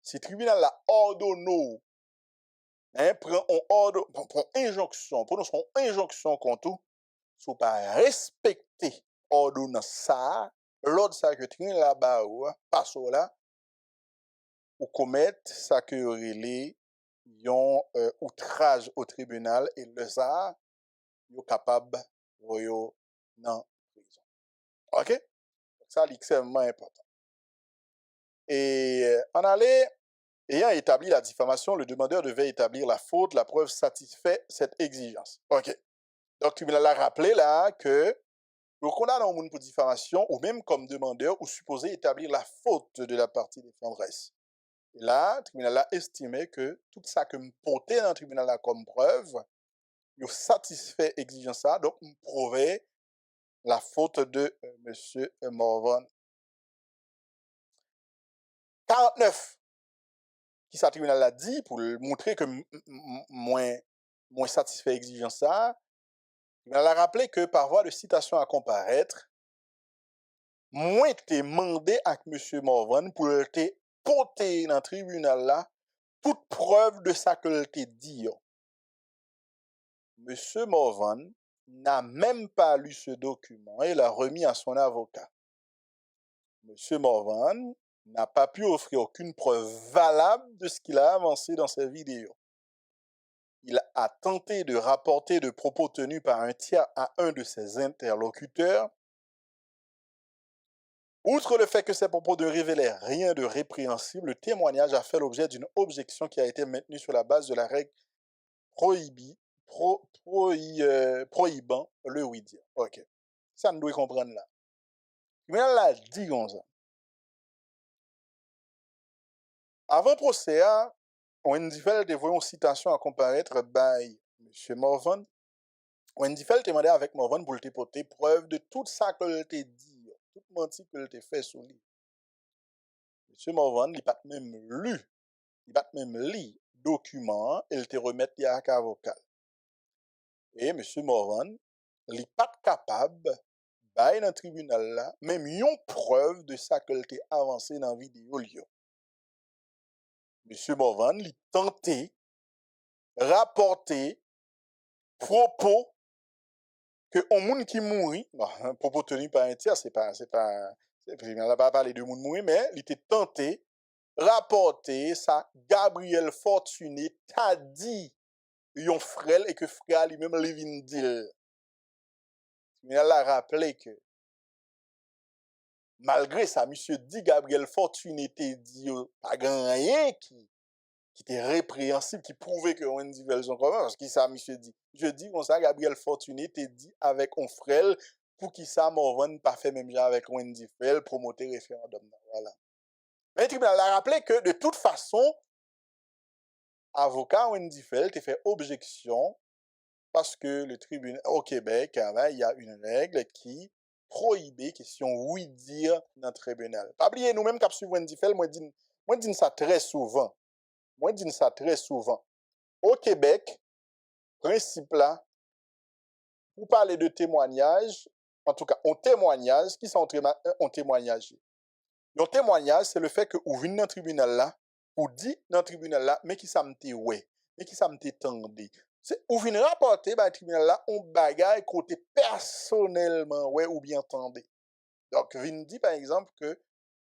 si le tribunal a ordonné, prend injonction, prononce une injonction contre tout, si vous pas respecter ordonnance ça, l'ordre ça que le tribunal là-bas, passe là, ou commettre ça que relé yon outrage au tribunal et le ça, yon capable voyo dans prison. OK? Ça, c'est extrêmement important. Et en aller, ayant établi la diffamation, le demandeur devait établir la faute, la preuve satisfait cette exigence. OK. Donc, le tribunal a rappelé là que le condamné au monde pour diffamation, ou même comme demandeur, ou supposé établir la faute de la partie défenderesse. Et là, le tribunal a estimé que tout ça que me portait dans le tribunal là comme preuve, il satisfait exigence ça, donc me prouvait la faute de M. Morvan. 49, qui ça tribunal l'a dit pour montrer que moins satisfait exigence ça, il a rappelé que par voie de citation à comparaître, moins t'es demandé à M. Morvan pour te porter dans le tribunal là toute preuve de ça que te dit. M. Morvan n'a même pas lu ce document et l'a remis à son avocat. M. Morvan n'a pas pu offrir aucune preuve valable de ce qu'il a avancé dans ses vidéos. Il a tenté de rapporter de propos tenus par un tiers à un de ses interlocuteurs. Outre le fait que ces propos ne révélaient rien de répréhensible, le témoignage a fait l'objet d'une objection qui a été maintenue sur la base de la règle prohibant le oui-dire. OK. Ça, nous devons comprendre là. Mais là, dit comme ça. Avant le procès, Wendy Fell dévoilé une citation à comparaître by M. Morvan. Wendy Fell demandé avec Morvan pour te porter preuve de tout ça que te dit, tout menti que te fait sur lui. M. Morvan, il n'a pas même lu, il n'a pas même lu document, il te remet à avocat. Et M. Morvan, il n'est pas capable, dans le tribunal là, même une preuve de ça que te avancé dans la vidéo. M. Morvan, il tenté, rapporter, propos que un monde qui mourit, bon, propos tenu par un tiers, il n'a pas parlé de monde mourir, mais il était tenté, rapporter ça, Gabriel Fortuné t'a dit, yon frère, et que frère lui-même Levin dit. Il a rappelé que, malgré ça, monsieur dit Gabriel Fortuné t'a dit, pas grand rien qui était répréhensible, qui prouvait que Wendy Velson commun, parce que ça, monsieur dit. Je dis comme ça, Gabriel Fortuné t'a dit avec un frère, pour qui ça, Morvan pas fait même genre avec Wendy Fell, promoter référendum. Voilà. Mais le tribunal a rappelé que, de toute façon, avocat Wendy Fell t'a fait objection, parce que le tribunal, au Québec, il y a une règle qui prohibait question oui dire dans le tribunal. Pas oublier nous-mêmes qui suivons Wendy Fell, moi dis ça très souvent. Moi, je dis ça très souvent. Au Québec, principe là, pour parler de témoignage, en tout cas, un témoignage, qui sont un témoignage? Un témoignage, c'est le fait que vous venez dans le tribunal là, ou dit dans le tribunal là, mais qui ça me te ouais, mais qui ça me te tendé. Ou venez rapporter dans le tribunal là, on bagaille côté personnellement ouais ou bien tendé. Donc, vin dit, par exemple, que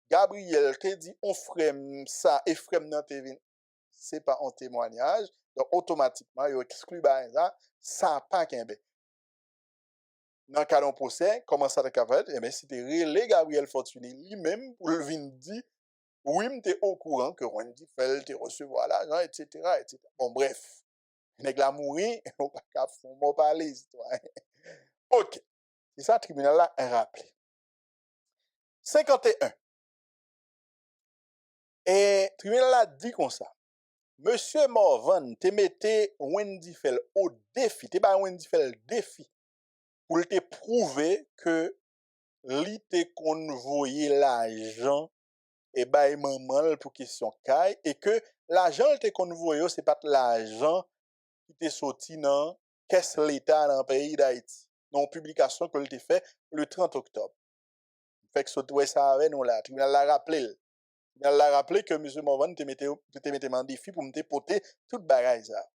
Gabriel te dit, on frème ça, et frème nan te vin. C'est pas un témoignage. Donc, automatiquement, il exclut ça, ça pas qu'un bé. Dans le cas d'un procès, comment ça te capable? Eh bien, si tu relé Gabriel Fortuné lui-même pour le vin dit, oui, tu es au courant que Wendy fait te recevoir l'argent, etc., etc. Bon, bref. Nèg la mouri, on pas qu'à fond parler, citoyen. OK. C'est ça, le tribunal là, rappelé. 51. Et le tribunal là dit comme ça. Monsieur Morvan, te mette Wendy Fell au défi. Te pas Wendy Fell défi. Pour te prouver que li te convoyé l'argent et bay maman pour question caille et que l'argent te convoyé c'est pas l'argent qui te sorti dans caisse l'État dans le pays d'Haïti. Non publication que te fait le 30 octobre. Fait que ça ça avec nous là, tribunal l'a rappelé. Il a rappelé que M. Morvan te mette en défi pour me porter toute bagaille ça.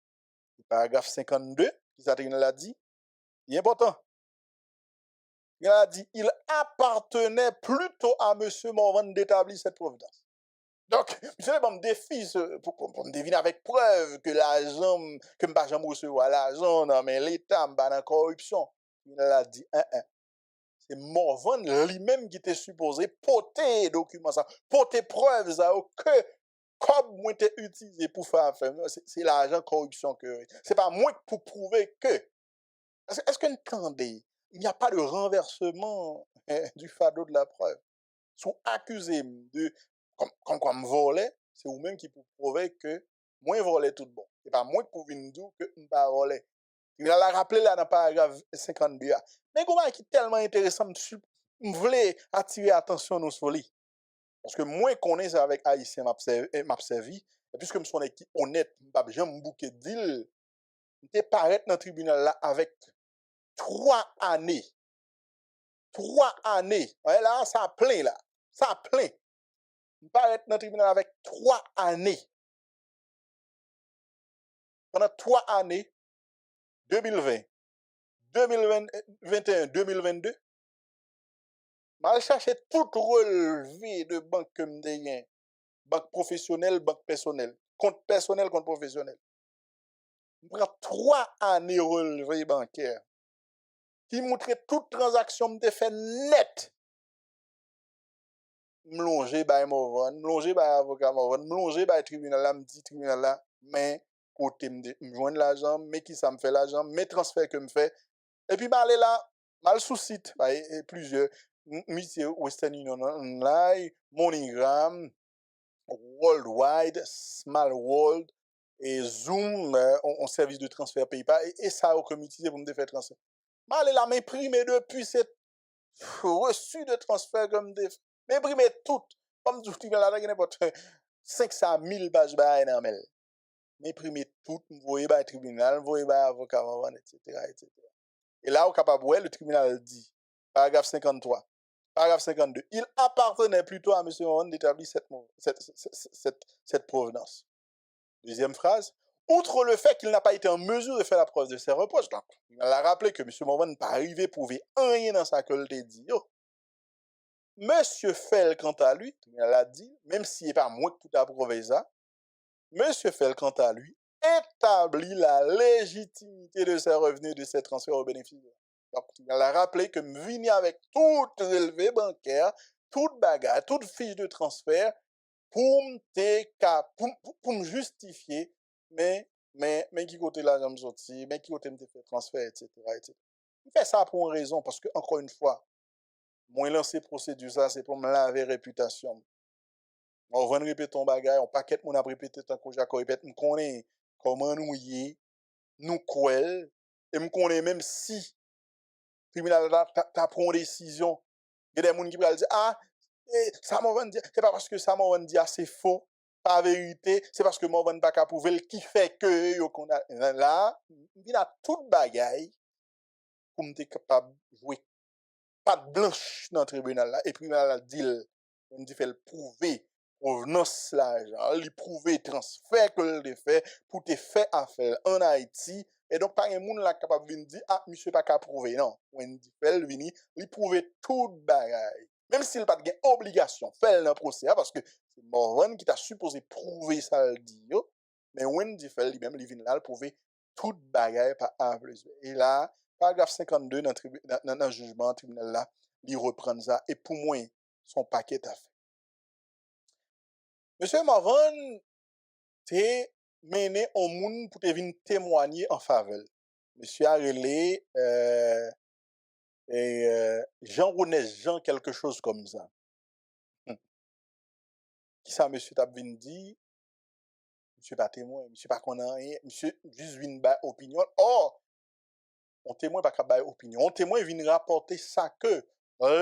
Le paragraphe 52, qui ça l'a dit, il est important. Il a dit, il appartenait plutôt à M. Morvan d'établir cette providence. Donc, je vais me défi pour me deviner avec preuve que l'argent, que je ne vais jamais recevoir l'argent, non, mais l'État me bat dans la corruption. Il a dit, c'est Morvan lui-même qui était supposé porter documents ça, porter preuves ça, que comme moi t'es utilisé pour faire affaire, c'est l'argent corruption que c'est pas moi pour prouver que. Est-ce que entendez, il n'y a pas de renversement du fardeau de la preuve. Sont accusés de comme quoi me voler, c'est vous-même qui pour prouver que moi volé tout bon. C'est pas moi pour venir dire que me pas volé. Il a rappelé là dans le paragraphe 52. Mais comment est tellement intéressant, je voulais attirer attention sur lui. Parce que moi, connais ça avec Haïtien, m'a servi. Et puisque je suis une équipe honnête, je me bouquet deal, je paraître dans le tribunal là avec 3 années. 3 années. Ouais, là, ça plein là. Ça plein. Je paraître dans le tribunal avec 3 années. Pendant 3 années, 2020, 2021, 2022, je chercher tout relevé de banque que me dégaine. Banque professionnelle, banque personnelle. Compte personnel, compte professionnel. Je prends 3 années relevé bancaire. Qui montre toute transaction me fait net. M'longer by Morvan, m'longer by avocat Morvan, m'longer by tribunal là, me dit tribunal là, mais côté me joindre l'argent, mais qui ça me fait l'argent, mes transferts que me fait. Et puis m'aller là, mal sous site, plusieurs monsieur Western Union Online, MoneyGram, Worldwide, Small World et Zoom, on service de transfert PayPal et ça au comité pour me faire transfert. M'aller là m'imprimer depuis cette reçu de transfert comme des m'imprimer tout comme tout là là n'importe 500 000 pages bail dans mel m'imprimer tout envoyer par tribunal envoyer par avocat etc., etc. Et là au capable le tribunal dit paragraphe 53 paragraphe 52 il appartenait plutôt à M. Morvan d'établir cette provenance. Deuxième phrase, outre le fait qu'il n'a pas été en mesure de faire la preuve de ses reproches, donc, il a rappelé que M. Morvan n'a pas arrivé à prouver rien dans sa que il dit. M. Fell, quant à lui, il l'a dit, même s'il n'est pas moi qui tout a prouvé ça, M. Fell, quant à lui, établit la légitimité de ses revenus de ses transferts au bénéfice. Donc, il a rappelé que me vini avec tout relevé bancaire, toute bagarre, toute fiche de transfert, pour me justifier, mais qui côté l'argent me sorti, mais qui côté me fait transfert, etc., etc. Il fait ça pour une raison, parce que, encore une fois, moi, lancer procédure, ça, c'est pour me laver réputation. On va répéter ton bagage, on paquet mon a répété tant que Jacob répète, me connaît comment nous y nous cruel, et me connaît même si, tribunal t'as pris une décision, il y a des gens qui vont dire, ah, ça m'a dit, c'est pas parce que ça m'a dit, c'est faux, pas vérité, c'est parce que m'a pas qu'à prouver qui fait que, qu'on a, là, il a toute bagaille, pour me capable de jouer patte blanche dans le tribunal là, et puis là, dit, on dit, fait le prouver, provenance l'argent, il prouver transfert que le fait, pour te faire affaire en Haïti, et donc, pas un monde là capable de dire, ah, monsieur pas qu'à prouver, non. On dit, fait le vini, il prouver toute bagaille. Même s'il n'a pas de obligation, fait le procès, parce que c'est Morvan qui t'a supposé prouver ça, le dit, mais Wendy fait lui-même, il vient là, prouver toute bagaille par A plus B. Et là, paragraphe 52 dans le jugement, tribunal là, il reprend ça, et pour moi, son paquet a fait. Monsieur Morvan, t'es mené au monde pour te venir témoigner en faveur. Monsieur a relé, Jean-René Jean, quelque chose comme ça. Qui ça, monsieur Tabvin dit? Monsieur pas témoin, monsieur pas connaît rien, monsieur juste vient ba opinion. Or, on témoin pas qu'à ba opinion, on témoin vient rapporter ça que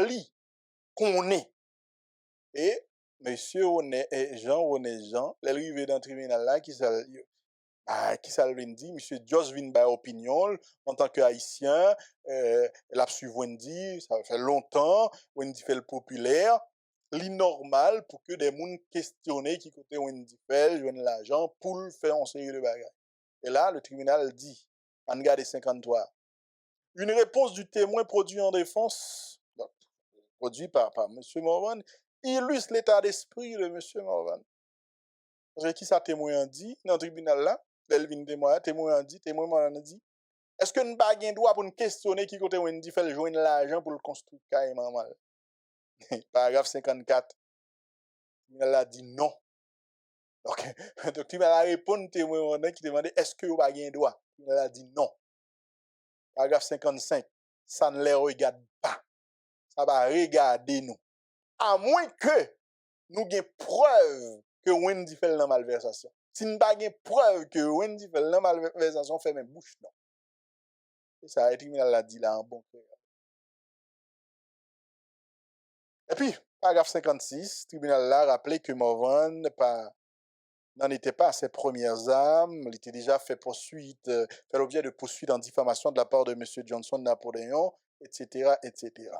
li connaît. Et monsieur Jean-René Jean, l'arrivée dans le tribunal là, qui ça vient dit, monsieur Jos vient ba opinion en tant que haïtien, l'a suivi Wendy, ça fait longtemps, Wendy fait le populaire. L'inormal pour que des gens questionnent qui côté Wendy fait, joignent l'argent pour faire une série de bagages. Et là, le tribunal dit, en garde 53, une réponse du témoin produit en défense, donc, produit par M. Morvan, illustre l'état d'esprit de M. Morvan. Parce que qui ça témoin dit dans le tribunal là, l'Elvin témoin dit, témoin Morvan dit, est-ce que nous n'avons pas droit pour nous questionner qui côté Wendy fait joindre l'argent pour le construire carrément mal? Paragraphe 54. Il a dit non. Donc, tu vas répondre témoin qui demandait est-ce que vous avez un droit? Il a dit non. Paragraphe 55. Ça ne les regarde pas. Ça va regarder nous. À moins que nous ayons preuve que Wendy fait la malversation. Si nous n'avons pas preuve que Wendy fait la malversation, fait même bouche non. Et ça, le tribunal l'a dit là en bon cœur. Et puis, paragraphe 56, le tribunal l'a rappelé que Morvan n'en était pas à ses premières armes, il était déjà fait l'objet de poursuites en diffamation de la part de M. Johnson Napoléon, etc., etc.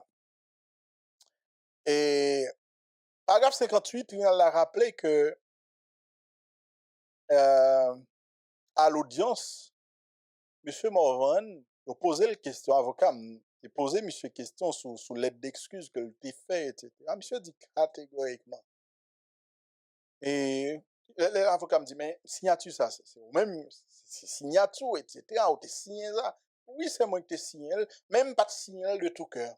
Et paragraphe 58, le tribunal a rappelé que à l'audience, M. Morvan a posé la question, avocat, il a posé M. question sous l'aide d'excuses que le fait, etc. M. dit catégoriquement. Et l'avocat me dit, mais signature ça, c'est même signature, etc. Ou t'es signé ça. Oui, c'est moi qui t'ai signé, même pas de signal de tout cœur.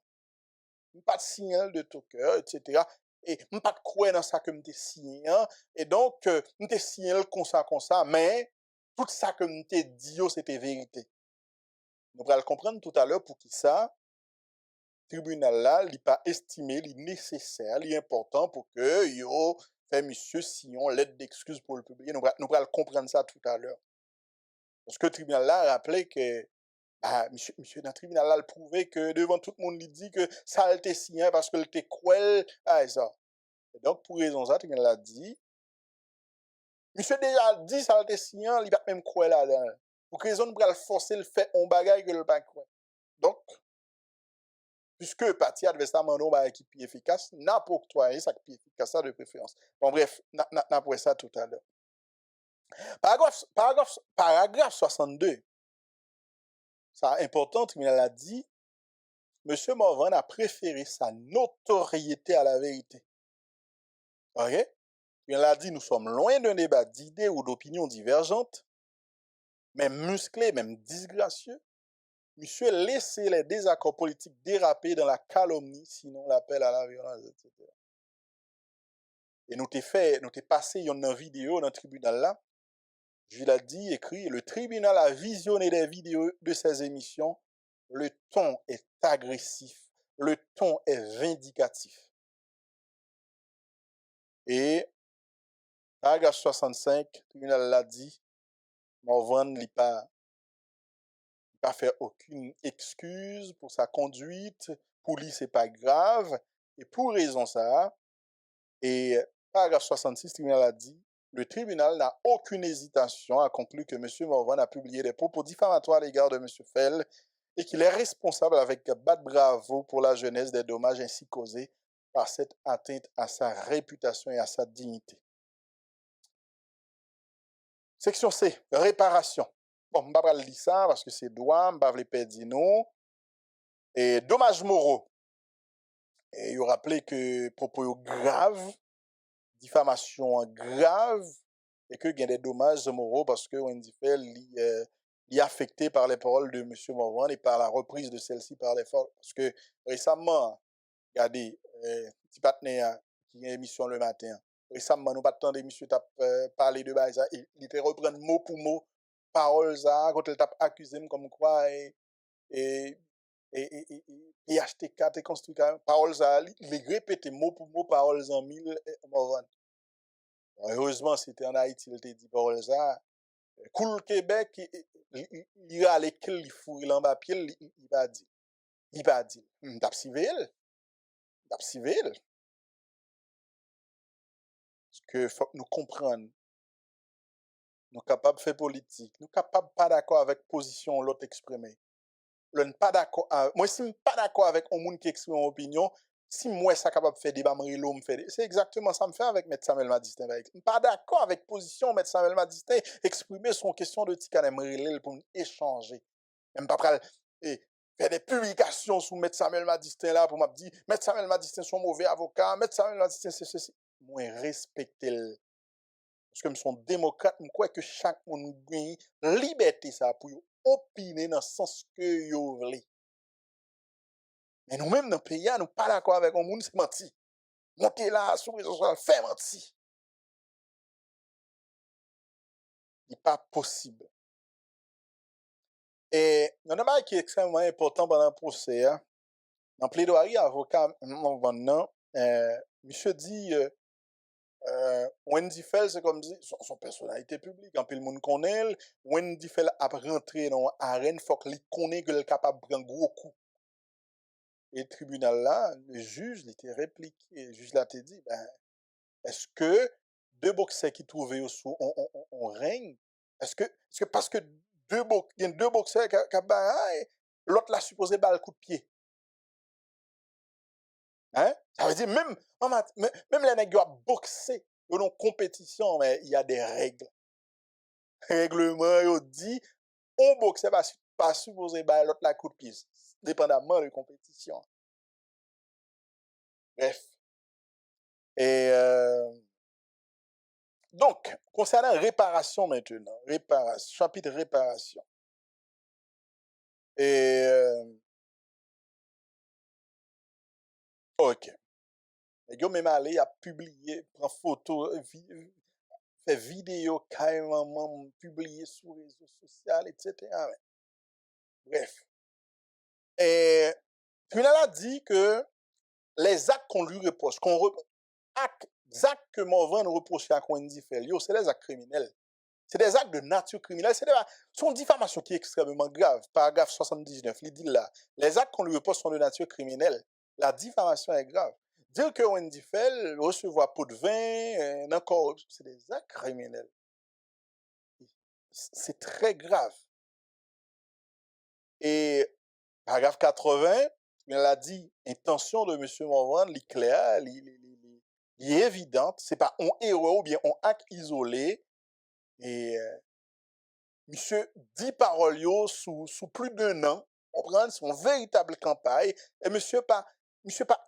Pas de signal de tout cœur, etc. Et pas de croire dans ça que m'te signé. Hein? Et donc, m'te signé comme ça, mais tout ça que m'te dit, c'était vérité. Nous allons le comprendre tout à l'heure pour qui ça, le tribunal là, il pas estimé, il nécessaire, il important pour que yo fait monsieur Sillon l'aide d'excuse pour le publier. Nous allons comprendre ça tout à l'heure. Parce que le tribunal là a rappelé que monsieur dans le tribunal là, il prouvait que devant tout le monde, il dit que ça a été signé parce que il était cruel. Ça. Et donc, pour raison ça, le tribunal a dit, monsieur déjà dit ça a été signé, il va même cruel là-dedans. Pour raison, nous allons forcer le fait on bagaille que le pas cruel. Donc, puisque parti adversaire mandon ba équipe efficace, n'a pas octroyé ça qui efficace ça de préférence. Bon bref, n'a pour ça tout à l'heure. Paragraphe 62. Ça important, le tribunal a dit M. Morvan a préféré sa notoriété à la vérité. OK? Il a dit nous sommes loin d'un débat d'idées ou d'opinions divergentes, même musclés, même disgracieux. Monsieur laissez les désaccords politiques déraper dans la calomnie, sinon l'appel à la violence, etc. Et nous t'ai passé une vidéo dans le tribunal là. Je l'ai dit, écrit, le tribunal a visionné des vidéos de ces émissions. Le ton est agressif. Le ton est vindicatif. Et, paragraphe 65, le tribunal l'a dit, Morvan n'a pas fait aucune excuse pour sa conduite. Pour lui, c'est pas grave. Et pour raison ça, et paragraphe 66, le tribunal a dit, le tribunal n'a aucune hésitation à conclure que M. Morvan a publié des propos diffamatoires à l'égard de M. Fell et qu'il est responsable avec bat bravo pour la jeunesse des dommages ainsi causés par cette atteinte à sa réputation et à sa dignité. Section C, réparation. Bon, je ne vais pas lire ça parce que c'est droit, je ne vais pas le perdre non. Et dommages moraux. Et il rappelé que propos grave, diffamation grave, et que il y a des dommages moraux parce que Wendy Fell est affecté par les paroles de M. Morvan et par la reprise de celle-ci par les forces. Parce que récemment, regardez, petit partenaire qui a une émission le matin, récemment, nous pas tant d'émissions qui parlé de ça, il était reprendre mot pour mot paroles ça, quand il t'a accusé comme quoi, et PHTK, t'es construit quand même, paroles ça, il répétait mot pour mot paroles en mille, Morvan. Heureusement, c'était en Haïti, il t'a dit paroles ça. Cool Québec, il a l'école, il fouille l'embapiel, il va dire. Il va dire. T'as civil. T'as civil. Parce que faut que nous comprenions. Nous sommes capables de faire politique. Nous sommes capables pas d'accord avec position l'autre exprimée. Pas d'accord. Moi, si je ne suis pas d'accord avec un monde qui exprime une opinion, si moi, ça capable de faire débat, c'est exactement ça me fait avec M. Samuel Madistin. Je ne suis pas d'accord avec position M. Samuel Madistin, exprimer son question de Tikane Mrilel pour échanger. Même pas faire des publications sur M. Samuel Madistin là pour me dire M. Samuel Madistin son mauvais avocat, M. Samuel Madistin c'est ceci. Moi, respecter le. Parce que je suis démocrate, je crois que chaque monde a une liberté ça pour opiner dans le sens que vous voulez. Mais nous-mêmes, dans le pays, nous ne sommes pas d'accord avec un monde, c'est menti. Montez là, sur les réseaux sociaux, fait menti. Il n'est pas possible. Et il y a un débat qui est extrêmement important pendant le procès. Dans le plaidoirie, avocat, monsieur dit, Wendy Fell, c'est comme dit, son personnalité publique, en plus le monde connaît, Wendy Fell a rentré dans l'arène, il faut qu'il connaisse qu'il est capable de prendre un gros coup. Et le tribunal là, le juge, il était répliqué, le juge l'a dit, ben, est-ce que deux boxeurs qui trouvaient sous on règne, est-ce que parce que il y a deux boxeurs qui ont l'autre l'a supposé balle coup de pied. Hein? Ça veut dire même les nègres ont boxé dans une compétition, mais il y a des règles. Règlement, il dit, on boxe pas supposé balle l'autre la coup de pied, dépendamment de la compétition. Bref. Et donc, concernant réparation maintenant, chapitre réparation. Et ok. Et yo même allé a publié, prend photo, fait vidéo carrément publié sur les réseaux sociaux, etc. Bref. Et puis elle a dit que les actes qu'on lui reproche, actes que Morvan reprochait à Wendy Fell, c'est des actes criminels. C'est des actes de nature criminelle. C'est une diffamation qui est extrêmement grave. Paragraphe 79, il dit là, les actes qu'on lui reproche sont de nature criminelle. La diffamation est grave. Dire que Wendy Fell recevoir pot de vin, encore, c'est des actes criminels. C'est très grave. Et paragraphe 80, il a dit, intention de M. Morvan, il est clair, il est évidente, c'est pas un héros ou bien un acte isolé. Et monsieur dit paroles sous plus d'un an, on prend son véritable campagne, et monsieur pas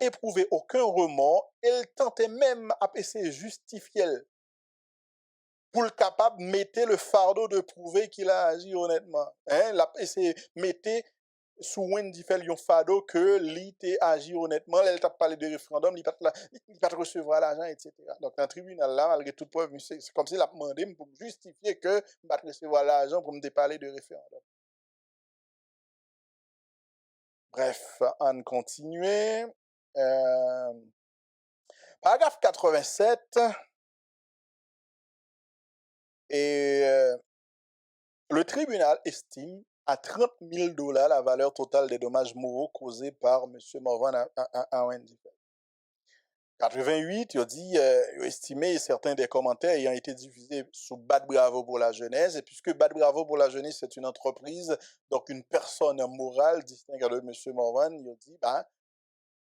éprouvé aucun remords, il tentait même à essayer de justifier pour le capable mettre le fardeau de prouver qu'il a agi honnêtement. Hein? Il a essayé de mettre sous Wendy Fell un fardeau que l'IT agi honnêtement, elle t'a parlé de référendum, il ne va pas recevoir l'argent, etc. Donc, dans le tribunal, là, malgré toute preuve, c'est comme s'il a demandé pour justifier que je ne vais pas recevoir l'argent pour me parler de référendum. Bref, on continue. Paragraphe 87. Et le tribunal estime à 30 000 $ la valeur totale des dommages moraux causés par M. Morvan à Wendy Fell. 88, il a dit, il a estimé certains des commentaires ayant été diffusés sous Bad Bravo pour la jeunesse. Et puisque Bad Bravo pour la jeunesse, c'est une entreprise, donc une personne morale distincte de M. Morvan, il a dit, ben,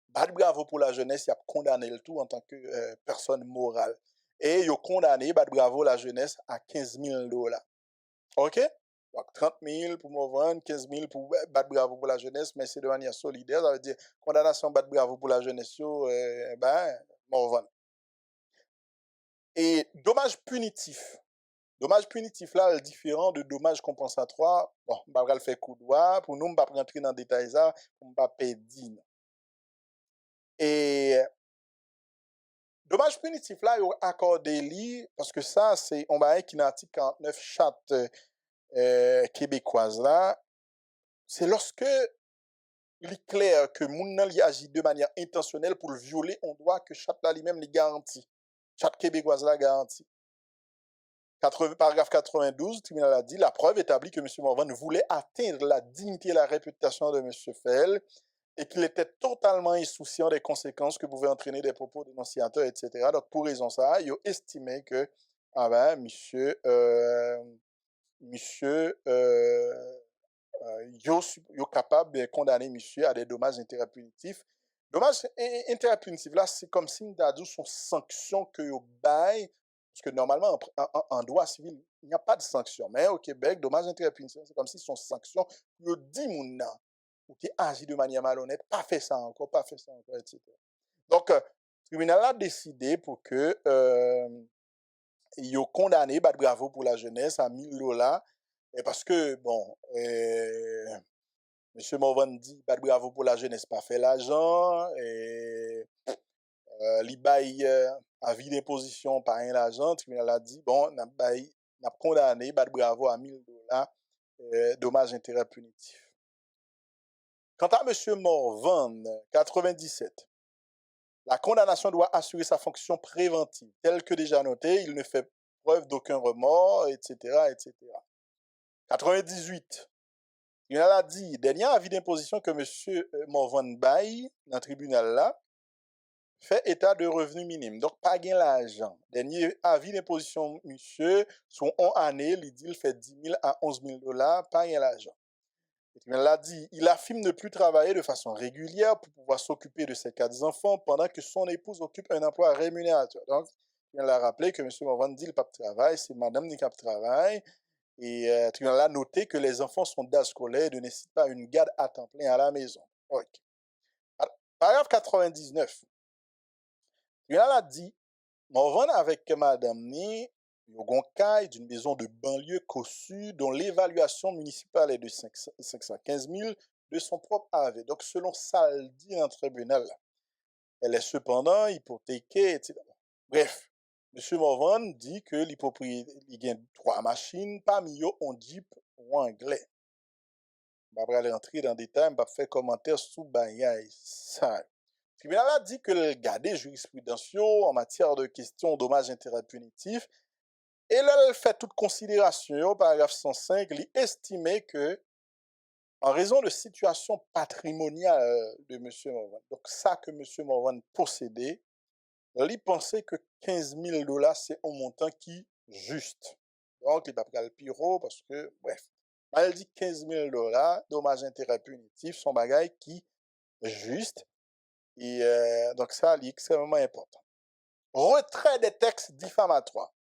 Bad Bravo pour la jeunesse, il a condamné le tout en tant que personne morale. Et il a condamné Bad Bravo la jeunesse à 15 000 $. OK? Donc, 30 000 pour Morvan, 15 000 pour battre bravo pour la jeunesse, mais c'est de manière solidaire. Ça veut dire condamnation battre bravo pour la jeunesse, Morvan. Et dommage punitif. Dommage punitif là, est différent de dommage compensatoire. Bon, on va le faire coup de doigt. Pour nous, on va pas rentrer dans le détail ça, on va pas perdre. Et dommage punitif là, il accordé li, parce que ça, c'est, on va qui dans l'article 49 charte québécoise là, c'est lorsque il est clair que moun nan li agit de manière intentionnelle pour le violer, on doit que charte là lui-même les garantit. Charte québécoise là garantit. Paragraphe 92, le tribunal a dit la preuve établit que M. Morvan voulait atteindre la dignité et la réputation de M. Fell et qu'il était totalement insouciant des conséquences que pouvaient entraîner des propos dénonciateurs, etc. Donc, pour raison ça, il a estimé que, monsieur, yo capable de condamner monsieur à des dommages intérêts punitifs. Dommages intérêts punitifs, là, c'est comme si nous son sanction que yo bail, parce que normalement, en droit civil, il n'y a pas de sanction. Mais au Québec, dommages intérêts punitifs, c'est comme si son sanction, yo dit mouna, ou qui agit de manière malhonnête, pas fait ça encore, etc. Donc, le tribunal a décidé pour que il a condamné, bah, bravo pour la jeunesse, à 1 000 $. Et parce que, bon, M. Morvan dit, bah, bravo pour la jeunesse, pas fait l'argent, et li bail avis d'imposition, pas un l'argent, le tribunal a dit, bon, n'a condamné, bah, bravo à 1 000 $, dommages intérêts punitifs. Quant à M. Morvan, 97, la condamnation doit assurer sa fonction préventive. Tel que déjà noté, il ne fait preuve d'aucun remords, etc., etc. 98, il a dit, dernier avis d'imposition que M. Morvan bail dans le tribunal là, fait état de revenu minime. Donc, pas gain l'argent. Dernier avis d'imposition, monsieur, son 1 année, il dit, il fait 10 000 à 11 000 $, pas gain l'argent. Il a dit, il affirme ne plus travailler de façon régulière pour pouvoir s'occuper de ses 4 enfants pendant que son épouse occupe un emploi rémunérateur. Donc, il a rappelé que M. Morvan dit, il pas de travail, c'est madame qui pas de travail. Et le tribunal a noté que les enfants sont d'âge scolaire et ne nécessitent pas une garde à temps plein à la maison. OK. Paragraphe 99. Le tribunal a dit, Morvan avec madame ni, Yogonkai d'une maison de banlieue cossue dont l'évaluation municipale est de 515 000 de son propre AV. Donc, selon ça, le dit dans le tribunal, elle est cependant hypothéquée, etc. Bref, M. Morvan dit que il y a 3 machines, parmi eux, on Jeep ou anglais. Je vais aller entrer dans le détail, je vais faire commentaire sur ça. Le tribunal a dit que le gardé jurisprudentiel en matière de questions dommages intérêts punitifs, et là, elle fait toute considération, paragraphe 105, il estimait que, en raison de situation patrimoniale de M. Morvan, donc ça que M. Morvan possédait, il pensait que 15 000 $, c'est un montant qui juste. Donc, il va pas le pyro parce que, bref. Elle dit 15 000 $, dommages intérêts punitifs, son bagage qui juste. Et donc, ça, c'est extrêmement important. Retrait des textes diffamatoires.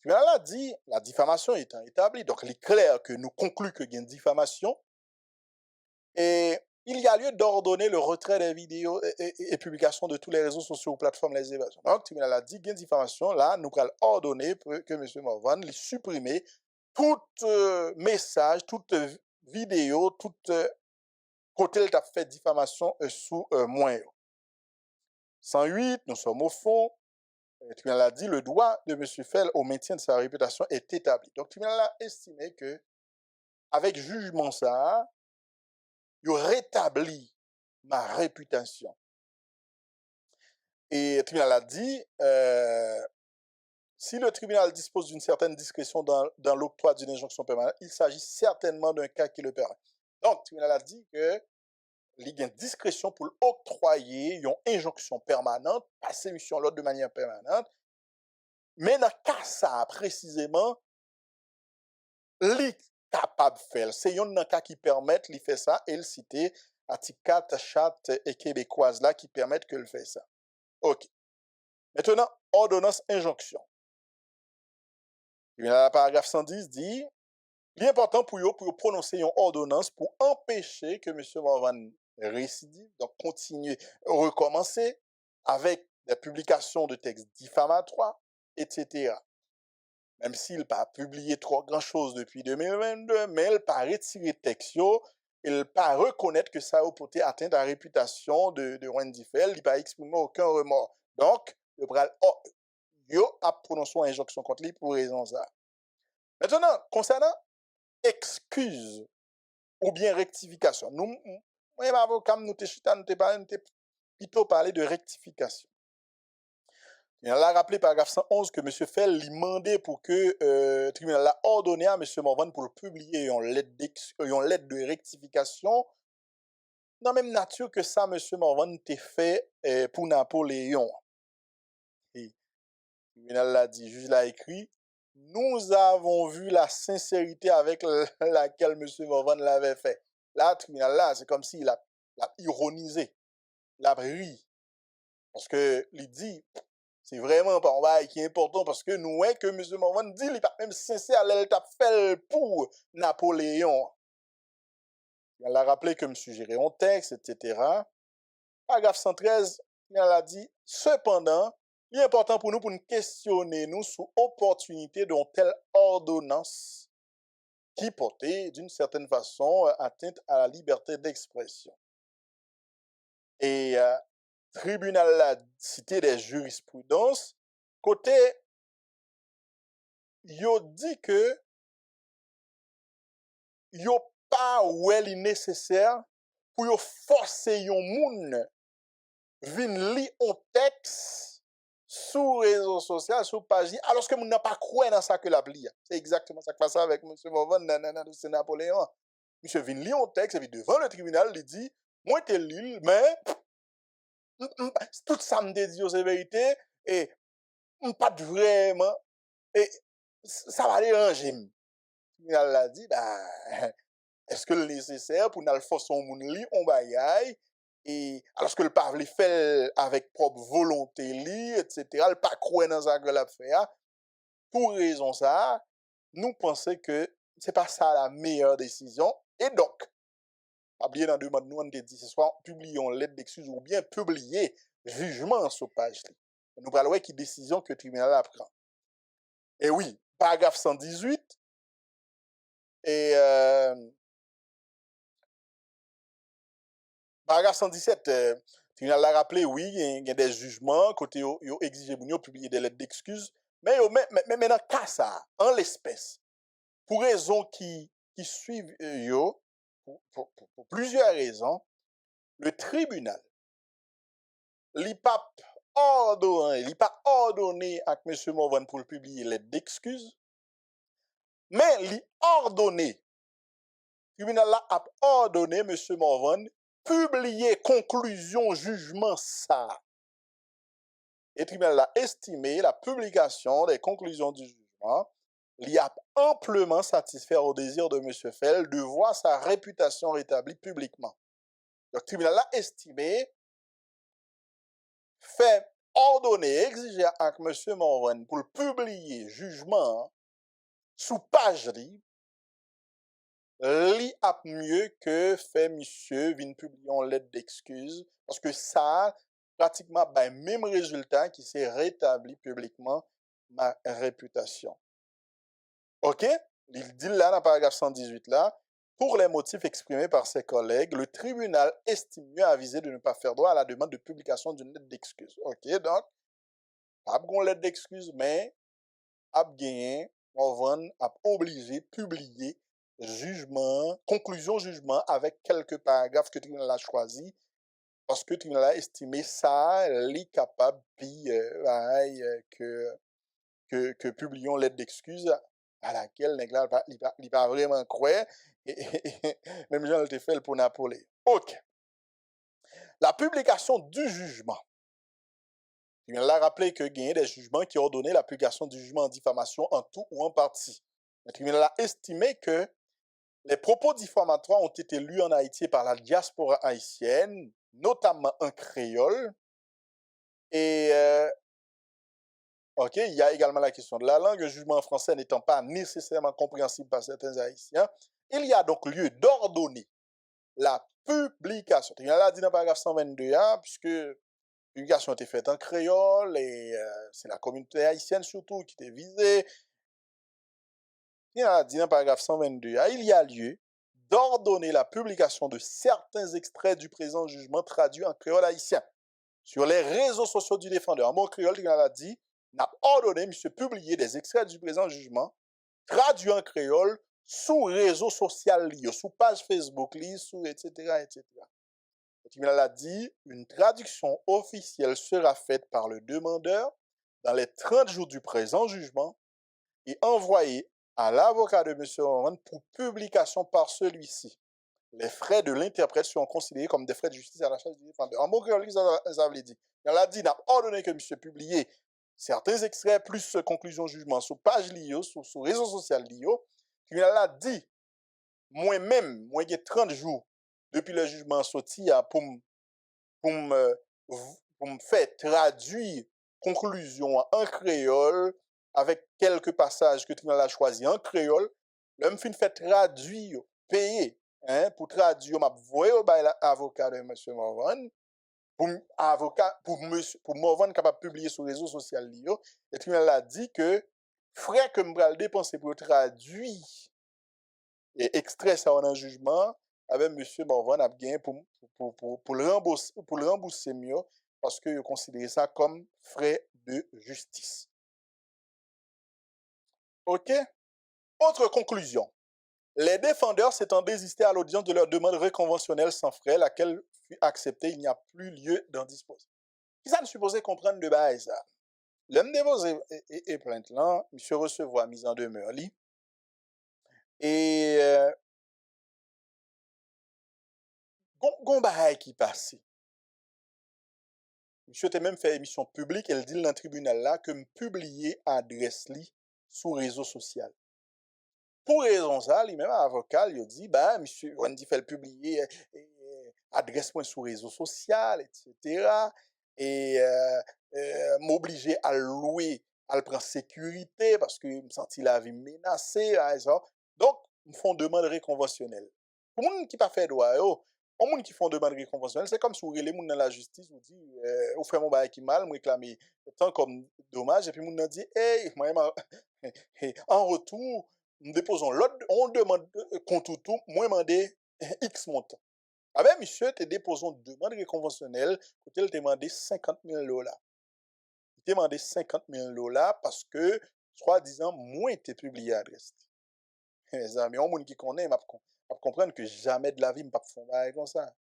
Tu a dit, la diffamation étant établie, donc il est clair que nous concluons qu'il y a une diffamation, et il y a lieu d'ordonner le retrait des vidéos et publications de tous les réseaux sociaux ou plateformes les évasions. Donc, tu a dit qu'il y a une diffamation, là, nous allons ordonner que M. Morvan les supprimer tout message, toute vidéo, toute côté il a fait diffamation sous moins. 108, nous sommes au fond. Le tribunal a dit le droit de M. Fell au maintien de sa réputation est établi. Donc, le tribunal a estimé que, avec jugement ça, il rétablit ma réputation. Et le tribunal a dit, si le tribunal dispose d'une certaine discrétion dans l'octroi d'une injonction permanente, il s'agit certainement d'un cas qui le permet. Donc, le tribunal a dit que il y a une discrétion pour octroyer une injonction permanente, passer mission l'autre de manière permanente. Mais dans le cas ça, précisément, li capable de faire. C'est un cas qui permet de faire ça, et le citer article 4 charte et québécoise là qui permettent que le fait ça. OK. Maintenant, ordonnance injonction. Et là, le paragraphe 110 dit L'important pour yo prononcer une ordonnance pour empêcher que M. Morvan récidive, donc continuer, recommencer avec des publications de textes diffamatoires, etc. Même s'il n'a pas publié trop grand-chose depuis 2022, mais il n'a pas retiré texte, il n'a pas reconnaître que ça a porté atteinte à la réputation de Wendy Fell, il n'a pas exprimé aucun remords. Donc, il a prononcé une injonction contre lui pour raison ça. Maintenant, concernant excuse ou bien rectification, nous, moi, avocat, nous t'ai plutôt parlé de rectification. Il a rappelé paragraphe 111 que M. Fell lui demandait pour que le tribunal a ordonné à M. Morvan pour le publier en lettre de rectification. Dans la même nature que ça, M. Morvan t'a fait pour Napoléon. Et le tribunal l'a dit, le juge l'a écrit, nous avons vu la sincérité avec laquelle M. Morvan l'avait fait. Là, le tribunal là, c'est comme s'il a ironisé, il a ri. Parce que, il dit, c'est vraiment pas un bail qui est important parce que nous, ouais, que M. Morvan dit, il n'est pas même sincère, elle t'a fait pour Napoléon. Il a rappelé que M. gérait un texte, etc. Paragraphe 113, il a dit, cependant, il est important pour nous questionner nous sur l'opportunité d'une telle ordonnance qui portait d'une certaine façon atteinte à la liberté d'expression. Et tribunal a cité des jurisprudences, côté, yo dit que yo pas well nécessaire pour yo forcer yon moun vin li un texte sur réseaux sociaux, sur page, alors que moun n'a pas croire dans ça que la pli. C'est exactement ça qui passe avec M. Morvan, nanana, de Napoléon. M. vin li un texte, et puis devant le tribunal, il dit, moi t'es l'île, mais tout ça me dit c'est vérité, et pas vraiment, et ça va déranger. Le tribunal a dit, bah, est-ce que le nécessaire pour nous forcer son moun li on bagaille et alors que le pas le fait avec propre volonté li etc. le pas croire dans ça que l'a fait pour raison ça nous pensons que c'est pas ça la meilleure décision et donc oublier dans demande nous on te dit ce soit publions lettre d'excuse ou bien publier jugement sur page li. Nous parlons qui décision que le tribunal a prend. Et oui, paragraphe 118 et paragraphe 117, le tribunal l'a rappelé, oui, il y a des jugements, côté yo exigé pour publier des lettres d'excuses, mais maintenant, cas ça, en l'espèce, pour raisons qui suivent pour plusieurs raisons, le tribunal, il pas ordonné à M. Morvan pour publier lettre d'excuses, mais il ordonné, le tribunal a ordonné M. Morvan publier conclusion jugement ça. Et le tribunal a estimé la publication des conclusions du jugement lui a amplement satisfait au désir de M. Fell de voir sa réputation rétablie publiquement. Donc, le tribunal a estimé, fait ordonner, exiger à M. Morvan pour le publier jugement sous page libre, li a mieux que fait monsieur vin publier en lettre d'excuse parce que ça pratiquement ben, même résultat qui s'est rétabli publiquement ma réputation. OK? Il dit là dans le paragraphe 118 là, pour les motifs exprimés par ses collègues, le tribunal estime mieux avisé de ne pas faire droit à la demande de publication d'une lettre d'excuse. OK, donc pas une lettre d'excuse mais a gagné, on a obligé publier jugement, conclusion jugement avec quelques paragraphes que le tribunal a choisi parce que le tribunal a estimé ça, est capable que publions lettre d'excuse à laquelle il pas vraiment croire et même Jean le fait pour Napoléon. OK. La publication du jugement. Il a rappelé que il y a des jugements qui ont ordonné la publication du jugement en diffamation en tout ou en partie. Le tribunal a estimé que les propos diffamatoires ont été lus en Haïti par la diaspora haïtienne, notamment en créole, et OK, il y a également la question de la langue, le jugement en français n'étant pas nécessairement compréhensible par certains Haïtiens. Il y a donc lieu d'ordonner la publication. Il y a dit dans le paragraphe 122, puisque la publication a été faite en créole et c'est la communauté haïtienne surtout qui était visée. Il y a dit dans le paragraphe 122, il y a lieu d'ordonner la publication de certains extraits du présent jugement traduits en créole haïtien sur les réseaux sociaux du défendeur. En bon créole, il a dit, n'a ordonné, monsieur, publier des extraits du présent jugement traduits en créole sous réseau social lié, sous page Facebook lié, sous etc., etc. Le tribunal a dit, une traduction officielle sera faite par le demandeur dans les 30 jours du présent jugement et envoyée à l'avocat de M. Owen pour publication par celui-ci. Les frais de l'interprète seront considérés comme des frais de justice à la charge du défendeur. En bon créole, ça veut dire. Il a dit, n'a ordonné que monsieur publie certains extraits plus conclusion jugement sur page LIO, sur réseau social LIO. Il a dit, moi-même, moi j'ai 30 jours depuis le jugement sorti pour me faire traduire conclusion en créole avec quelques passages que tu as choisi en créole. L'homme fin fait traduire, payer pour traduire, m'a voyé au avocat de M. Morvan, pour Morvan capable de publier sur les réseaux sociaux. Et tu a dit que frais que me dépenser pour traduire et extrait ça en un jugement, avec M. Morvan a gagné pour le rembourser mieux, parce que considérait ça comme frais de justice. OK? Autre conclusion. Les défendeurs s'étant désistés à l'audience de leur demande réconventionnelle sans frais, laquelle fut acceptée, il n'y a plus lieu d'en disposer. Qui ça ne supposait comprendre de base ça? L'homme déposé et plainte là, monsieur recevoir mise en demeure li. Et gon bahay qui passe. Monsieur était même fait émission publique, elle dit dans le tribunal là que me publier adresse li sur réseau social. Pour raison ça, lui-même avocat, il dit bah monsieur on dit fait le publier adresse moi sur réseau social etc. et m'obliger à louer à le prendre sécurité parce que me senti la vie menacée donc me font demande réconventionnelle. Pour moun qui pas fait droit yo, pour moun qui font demande réconventionnelle, c'est comme si vous relez moun dans la justice vous dit ou fait mon bail qui mal, me réclamer tant comme dommage et puis moun dit hey moi en retour nous déposons l'autre, on demande contre tout, moi demander X montant. Ah ben, monsieur, te déposons une demande réconventionnelle, côté il demandé 50 000 $. Il demandé 50 000 $ parce que, soi-disant, moi, été publié à adresse. Mes amis, on monde qui connaît, m'a comprendre que jamais de la vie, m'a pas faire comme ça.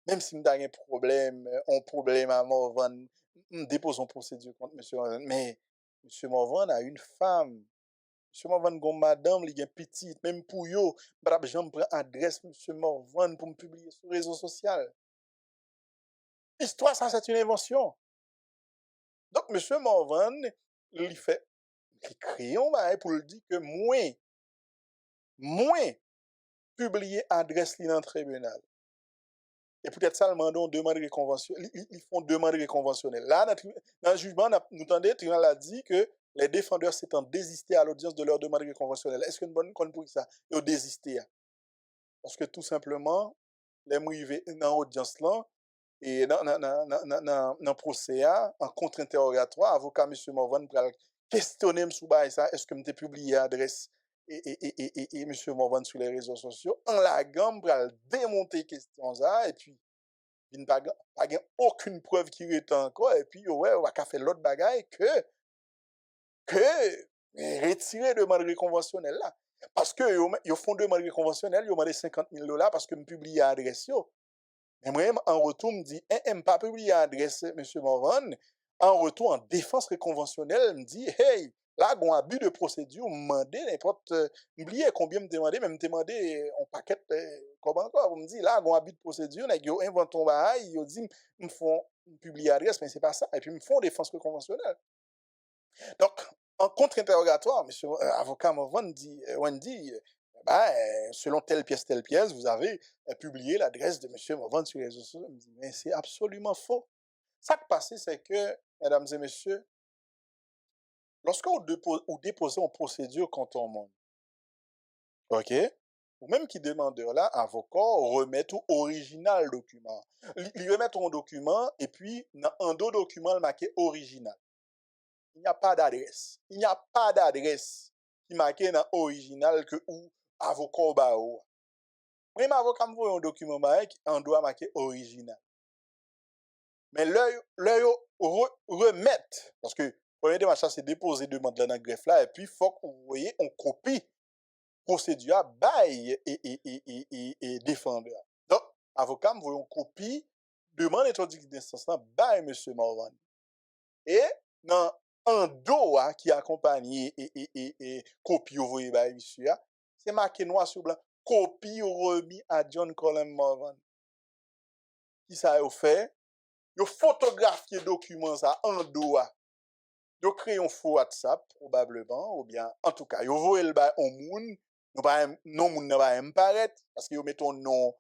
Même si m'da un problème, à Morvan, déposons procédure contre monsieur Morvan. Mais, monsieur Morvan a une femme. Monsieur Morvan gon madame, li gen petite, même pour yo, brab j'en prend adresse monsieur Morvan pour me publier sur les réseaux sociaux. Histoire, ça, c'est une invention. Donc, monsieur Morvan, il fait, il crayon pour le dire que moins publier adresse li dans le tribunal. Et peut-être ça, le mandat, demande réconventionnelle. Ils font demande réconventionnelle. Là, dans le jugement, nous entendez, le tribunal a dit que les défendeurs s'étant désistés à l'audience de leur demande réconventionnelle. Est-ce qu'une bonne pour ça? Ils ont désisté. Parce que tout simplement, les arrivés dans l'audience là, et dans le procès, en contre-interrogatoire, avocat M. Morvan pour questionner sur ça, est-ce que je publié l'adresse et M. Morvan sur les réseaux sociaux, en la gamme pour démonter question ça, et puis il n'y a pas aucune preuve qui est encore, et puis ouais, on va faire l'autre bagaille que retirer demande réconventionnelle là. Parce que ils font demande réconventionnelle, ils ont demandé 50 000 $ parce que je publie l'adresse. Mais moi, en retour, me dit, pas publier l'adresse, M. Morvan. En retour, en défense réconventionnelle, me dit, hey, là, on a abus de procédure, me demandé n'importe, oubliez combien me demandé, même me demandé en paquet, comment encore, vous me dit, là, on a abus de procédure, ils inventent un bail, ils disent, me font publier l'adresse, mais c'est pas ça, et puis me font défense réconventionnelle. Donc, en contre-interrogatoire, monsieur avocat Morvan dit, Wendy, selon telle pièce, vous avez publié l'adresse de monsieur Morvan sur les réseaux sociaux. Mais c'est absolument faux. Ça qui passe, c'est que, mesdames et messieurs, lorsque ou déposez en procédure contre un monde, ok? Ou même qui demandeur là, avocat, remettre ou original document. Il remet un document et puis, dans un dos document, il marqué original. Il n'y a pas d'adresse. Il n'y a pas d'adresse qui marqué dans original que ou avocat ba ou. Même avocat me voit un document en doit marquer original. Mais l'œil remettre, parce que premier démarche, c'est déposer demande dans le greffe là, et puis il faut que vous voyez, on copie procédure à bail et défendeur. Donc, avocat, vous voyez, on copie demande introduite d'instance là, bail M. Morvan. Et dans un dos qui accompagne et copie vous voyez bail monsieur, c'est marqué noir sur blanc, copie remis à John Colin Morvan. Qui ça a fait? Yo photographié document ça en dos. Yo créé un faux WhatsApp probablement ou bien en tout cas yo voyé le ba on moun non moun n'a pas paraître parce que yo met ton nom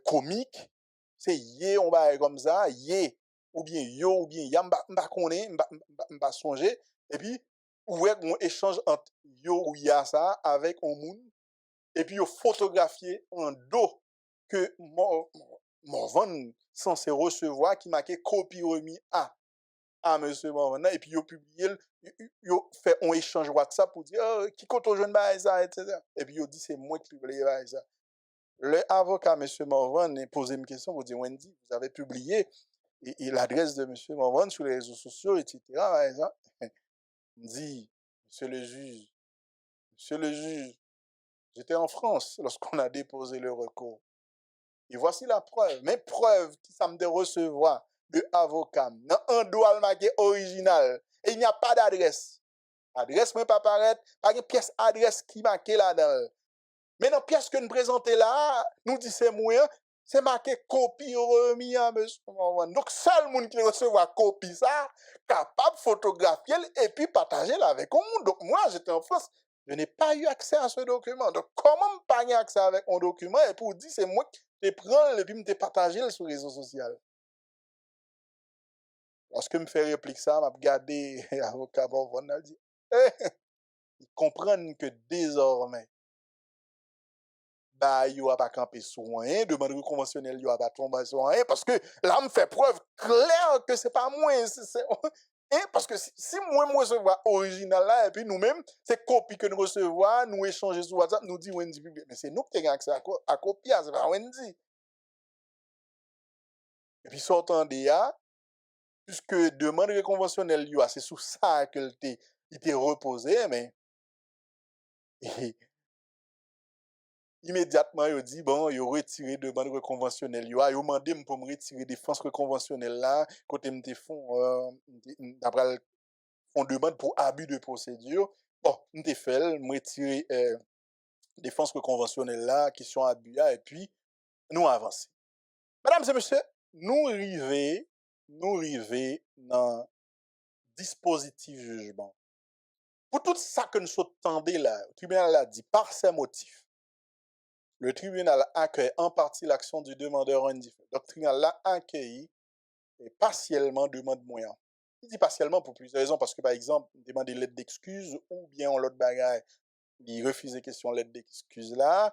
comique c'est yé on va comme ça yé ou bien yo ou bien yam m'pa connait m'pa songer et puis ouais on échange entre yo ou ya ça avec un moun et puis yo photographié en dos que Morvan censé recevoir qui marqué copie remis à monsieur Morvan et puis yo publié yo fait un échange WhatsApp pour dire qui compte au jeune bail ça etc. Et puis yo dit c'est moi qui voulais bail ça. Le avocat monsieur Morvan a posé une question pour dire Wendy vous avez publié et l'adresse de monsieur Morvan sur les réseaux sociaux etc. Il dit monsieur le juge j'étais en France lorsqu'on a déposé le recours. Et voici la preuve. Mes preuves qui ça me de recevoir de avocat. Dans un doigt marqué original. Et il n'y a pas d'adresse. Adresse ne pas paraître. Pas de pièce adresse qui marqué là-dedans. Mais dans la pièce que nous présentons là, nous dit c'est moi, c'est marqué copie remis à monsieur Morvan. Donc, seul monde qui recevoir copie ça, capable de photographier et puis partager avec le monde. Donc, moi, j'étais en France. Je n'ai pas eu accès à ce document. Donc, comment me pas accès avec un document et pour dire c'est moi qui te prends et puis me te partager sur les réseaux sociaux. Lorsque me fait réplique ça, m'a regardé avocat Morvan a dit ils comprennent que désormais bah yo a pas campé sur rien, demande conventionnelle yo a pas tombé sur rien parce que là me fait preuve claire que c'est pas moi c'est parce que si moi recevoir original là et puis nous-mêmes c'est copie que nous recevoir nous échanger sur WhatsApp nous dit Wendy public mais c'est nous qui avons accès à copie c'est pas Wendy et puis sortant de là puisque demande conventionnelle yo c'est sur ça que il était reposé mais immédiatement il dit bon il retiré demande conventionnelle yo demandé pour me retirer défense conventionnelle là côté me font d'après on demande pour abus de procédure bon me fait me retirer défense conventionnelle là question abus là et puis nous avancer mesdames et messieurs nous arriver dans dispositif jugement pour tout ça que nous entendez là le tribunal a dit par ses motifs. Le tribunal accueille en partie l'action du demandeur indifférent. Donc, le tribunal l'a accueilli et partiellement demande moyen. Il dit partiellement pour plusieurs raisons, parce que par exemple, il demande l'aide d'excuse ou bien en l'autre bagaille, il refuse les questions l'aide d'excuse là,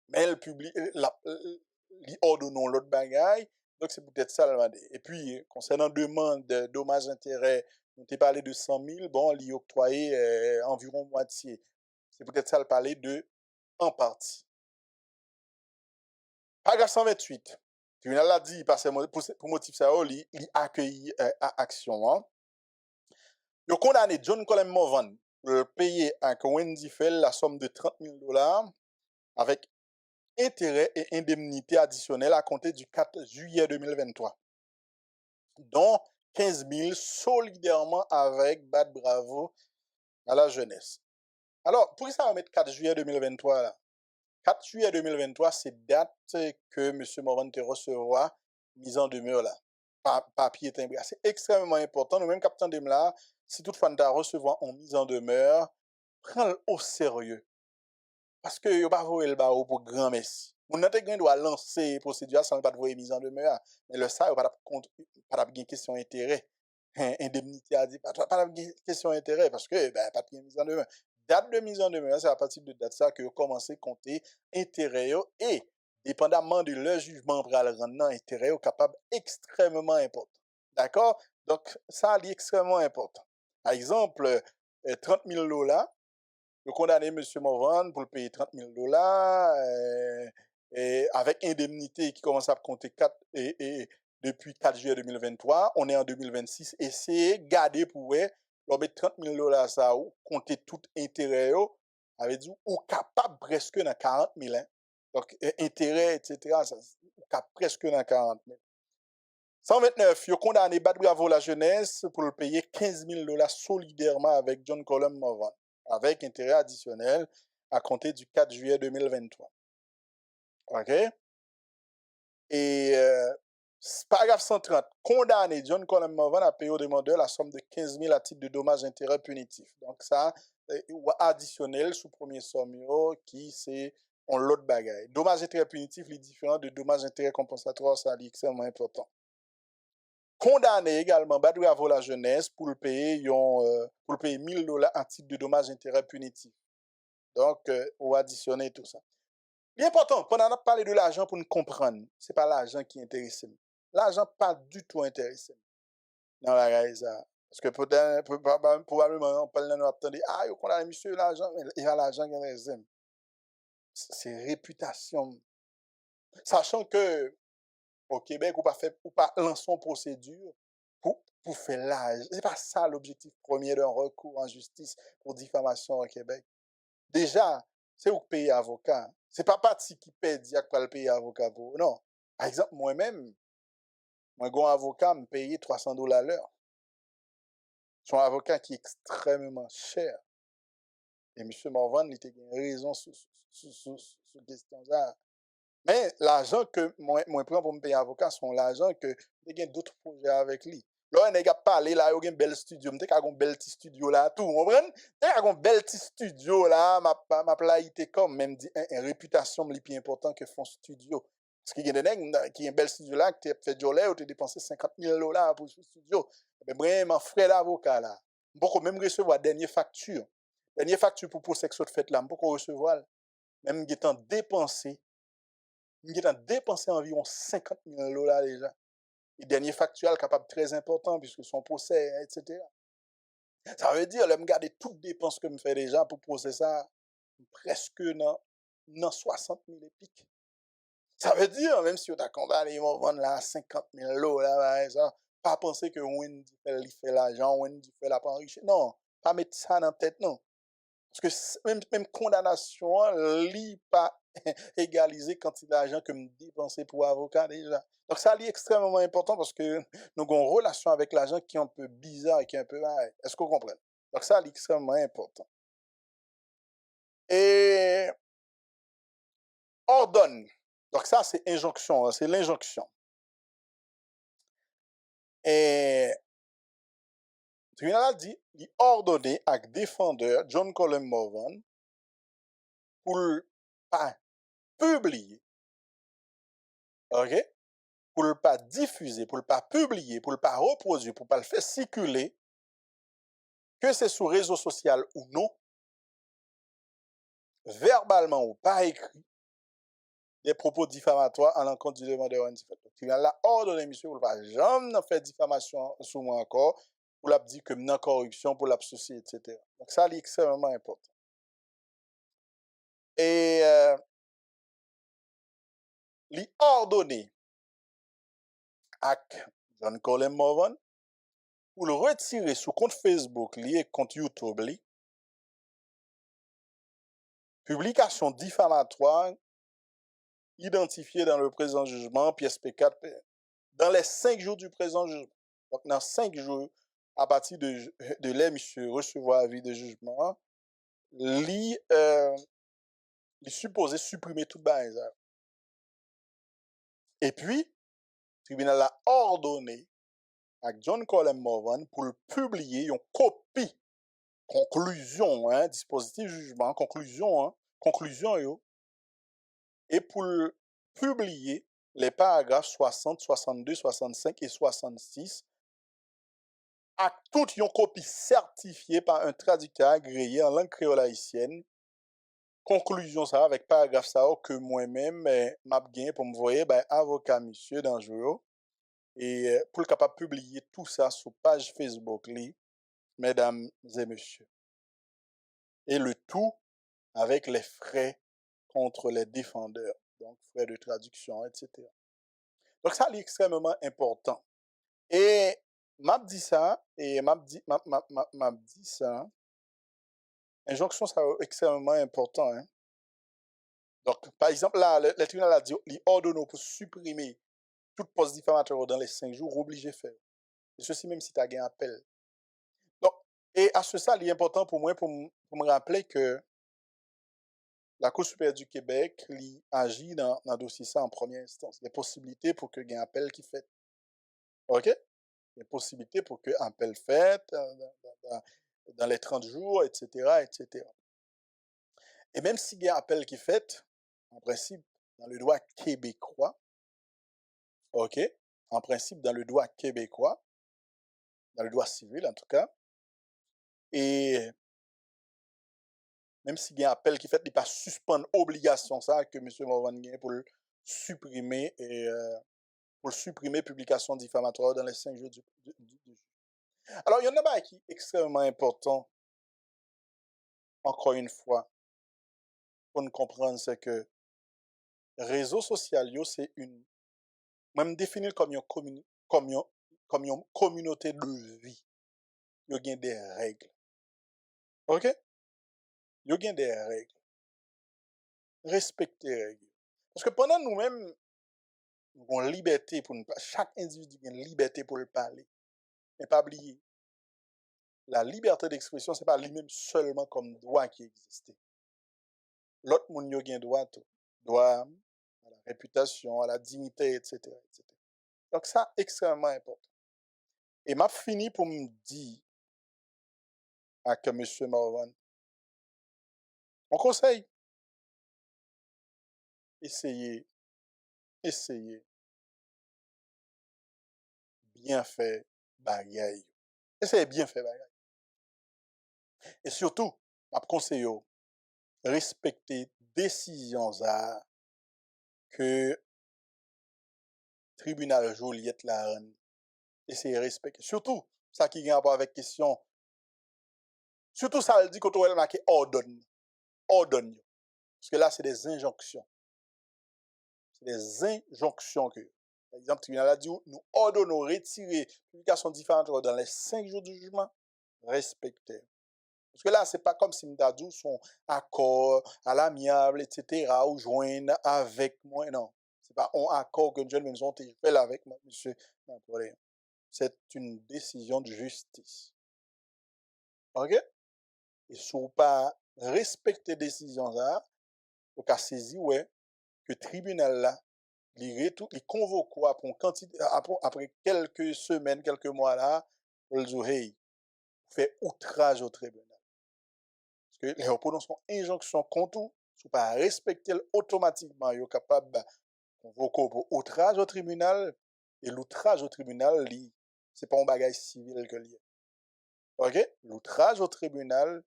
mais il publie, il ordonne l'autre bagaille, donc c'est peut-être ça le demande. Et puis, concernant demande de dommages intérêts, on t'a parlé de 100 000, bon, il octroyé environ moitié. C'est peut-être ça le parler de en partie. Paragraphe 128. Le tribunal a dit, pour motif ça, il accueille action. Hein. Il a condamné John Colin Morvan pour payer à Wendy Fell la somme de $30,000 avec intérêt et indemnité additionnelle à compter du 4 juillet 2023, dont 15 000 solidairement avec Bad Bravo à la jeunesse. Alors, pour ça, on va mettre 4 juillet 2023 là. 4 juillet 2023, c'est date que M. Morvan te recevra mise en demeure là. Papier timbré. C'est extrêmement important. Nous-mêmes, capitaine Demla, si toutefois nous recevoir en mise en demeure, prends-le au sérieux. Parce que vous pas voir le barreau pour grand messie. Mon n'avez doit lancer procédure sans pas voir mise en demeure. Mais le ça, vous pas de question intérêt. indemnité a dit, pas de question d'intérêt, parce que, ben, pas de mise en demeure. Date de mise en demeure, c'est à partir de date ça que vous commencez à compter intérêt et, dépendamment de leur jugement pour le rendre intérêt capable extrêmement important. D'accord? Donc, ça est extrêmement important. Par exemple, 30 000 $, le condamné M. Morvan pour le payer 30 000 $, et avec indemnité qui commence à compter 4, depuis 4 juillet 2023, on est en 2026, et c'est garder pour vous, on met 30 000 $, ça, ou compter tout intérêt, avec dit, ou capable presque dans 40 000, hein. Donc, intérêt, etc., ça, ou capable presque dans 40 000. 129, il a condamné Bad Bravo la jeunesse pour le payer 15 000 $ solidairement avec John Colum Morvan, avec intérêt additionnel à compter du 4 juillet 2023. OK? Et paragraphe 130, condamné John Colum Morvan à payer au demandeur la somme de 15 000 à titre de dommages intérêts punitifs. Donc ça, additionnel sous premier somme qui c'est on l'autre bagaille. Dommages intérêts punitifs, les différents de dommages intérêts compensatoires, ça c'est extrêmement important. Condamné également Bad Bravo la jeunesse pour le payer 1000 $ en titre de dommages intérêts punitifs. Donc, on additionner tout ça. L'important, pendant qu'on a parlé de l'argent pour nous comprendre, c'est pas l'argent qui intéresse nous. L'argent pas du tout intéressé dans la réalité. Parce que probablement, on parle de nous attendre, ah, on a monsieur l'argent, il y a l'argent qui intéresse. C'est réputation. Sachant que au Québec, ou pas lancer une procédure pour faire l'âge. C'est pas ça l'objectif premier d'un recours en justice pour diffamation au Québec. Déjà, c'est où payer avocat. C'est pas parti qui paye dire qu'il le payer avocat pour. Non. Par exemple, moi-même, moi, un avocat me paye 300 $ l'heure. C'est un avocat qui est extrêmement cher. Et M. Morvan, il a raison sur cette question-là. Mais l'argent que moi prends pour me payer avocat, c'est l'argent que j'ai d'autres projets avec lui. Là, on a parlé là, il y a un bel studio, on a un bel petit studio là, tout, vous comprenez? Il y a un bel petit studio là, ma plaité comme, même dit, une réputation est plus important que font studio. Parce qu'il y a des gens qui ont un bel studio là, qui ont fait jolet, ou tu as dépensé 50 000 $ pour ce studio. Mais vraiment, frais d'avocat là, on peut même recevoir dernière facture. Dernière facture pour section de fête là, on peut recevoir. Même qui est dépensé. Il a dépensé environ 50 000 $ déjà. Et dernier factuel capable très important puisque son procès, etc. Ça veut dire, là, me garder toutes les dépenses que me fait déjà pour procès ça, presque dans 60 000 épiques. Ça veut dire, même si on t'a condamné, ils vont vendre là 50 000 $, ça, pas penser que Wendy fait l'argent, Wendy fait la enrichir. Non, pas mettre ça dans la tête, non. Parce que même condamnation, lit pas égaliser quantité d'argent que me dépenser pour avocat déjà. Donc ça est extrêmement important parce que nous avons une relation avec l'argent qui est un peu bizarre et qui est un peu... Est-ce qu'on comprend? Donc ça est extrêmement important. Et ordonne. Donc ça c'est injonction, c'est l'injonction. Et le tribunal a dit, il ordonné à défendeur John Colum Morvan pour pas publier, ok? Pour ne pas diffuser, pour ne pas publier, pour ne pas reproduire, pour ne pas le faire circuler, que c'est sur réseau social ou non, verbalement ou pas écrit, des propos diffamatoires à l'encontre du demandeur indifférent. Tu as la ordre monsieur pour ne pas jamais faire diffamation sur moi encore, pour la dire que non corruption, pour l'associer, etc. Donc ça, c'est extrêmement important. Et lui ordonner à John Colum Morvan pour le retirer sur compte Facebook lié compte YouTube li, publication diffamatoire identifiée dans le présent jugement, pièce P4, dans les 5 jours du présent jugement. Donc, dans 5 jours, à partir de là, monsieur recevoir avis de jugement, il supposé supprimer toute base. Et puis, le tribunal a ordonné à John Colum Morvan pour le publier une copie, conclusion, dispositif jugement, conclusion, et pour le publier les paragraphes 60, 62, 65 et 66 à toute une copie certifiée par un traducteur agréé en langue créole haïtienne. Conclusion ça avec paragraphe ça que moi-même m'a gagné pour me voir ben, avocat monsieur Danjou et pour le capable publier tout ça sur page Facebook li, mesdames et messieurs. Et le tout avec les frais contre les défendeurs, donc frais de traduction, etc. Donc ça, c'est extrêmement important. Et m'a dit ça, et m'a dit ça, injonction, ça extrêmement important. Hein. Donc, par exemple, là, le tribunal a dit, il ordonne pour supprimer toute poste diffamatoire dans les 5 jours, obligé de faire. Et ceci même si tu as gagné appel. Donc, et à ce stade, il est important pour moi, pour me rappeler que la Cour supérieure du Québec agit dans le dossier ça en première instance. Il y a possibilité pour que y ait un appel qui fait. OK? Il y a possibilité pour que un appel fait dans les 30 jours, etc., etc. Et même s'il y a un appel qui fait, en principe, dans le droit québécois, OK? En principe, dans le droit québécois, dans le droit civil en tout cas, et même s'il y a un appel qui fait, il ne pas suspendre obligation ça que M. Morvan gagne pour le supprimer et pour supprimer publication diffamatoire dans les 5 jours du Alors, il y en a un qui est extrêmement important, encore une fois, pour nous comprendre, c'est que réseaux sociaux, c'est une, même définir comme une communauté de vie. Il y a des règles. OK? Il y a des règles. Respecter les règles. Parce que pendant nous-mêmes, nous avons liberté pour nous parler. Chaque individu a une liberté pour le parler. Mais pas oublier, la liberté d'expression, ce n'est pas lui-même seulement comme droit qui existe. L'autre monde a un droit, droit à la réputation, à la dignité, etc., etc. Donc ça, extrêmement important. Et m'a fini pour me dire à que M. Marwan, mon conseil, essayez, bien faire bagaille. Essayez bien faire bagaille. Et surtout, m'a conseillé, respecter décisions que tribunal Joliette la rend. Essayez de respecter. Surtout, ça qui a rapport avec question. Surtout, ça le dit quand on a marqué ordonne. Ordonne. Parce que là, c'est des injonctions. C'est des injonctions que. Par exemple, le tribunal a dit nous ordonnons retirer publication différente dans les 5 jours du jugement. Respectez. Parce que là, c'est pas comme si Mdadou sont accord à l'amiable, etc., ou joindre avec moi. Non. C'est pas un accord que John Benson fait avec moi, monsieur. C'est une décision de justice. OK? Et si vous pas respecter décision là, vous avez saisi ouais, que le tribunal là, il convoque après quelques semaines, quelques mois là, pour le dire, hey, vous faites outrage au tribunal. Parce que les opposants sont injonction contre vous, si vous pas respecter automatiquement, vous êtes capable de convoquer pour outrage au tribunal, et l'outrage au tribunal, c'est pas un bagage civil que lié. OK? L'outrage au tribunal,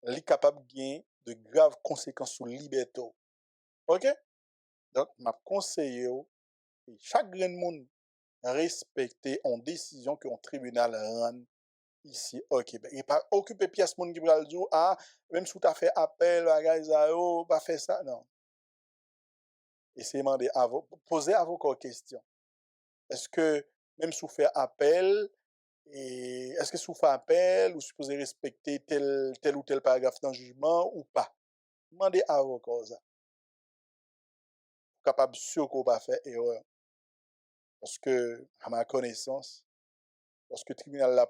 est capable de gagner de graves conséquences sur la liberté. OK? Donc, je conseille et chaque grand monde respecter une décision que un tribunal rend ici au Québec. Et pas occuper pièce monde qui va le dire, ah, même si tu as fait appel, pas faire ça, non. Essayez de demander poser à vos questions. Est-ce que, même si vous faites appel, est-ce que si vous faites appel, vous supposez respecter tel ou tel paragraphe dans le jugement ou pas? Demandez à vos ça. Capable sûr qu'on va faire erreur. Parce que, à ma connaissance, lorsque le tribunal a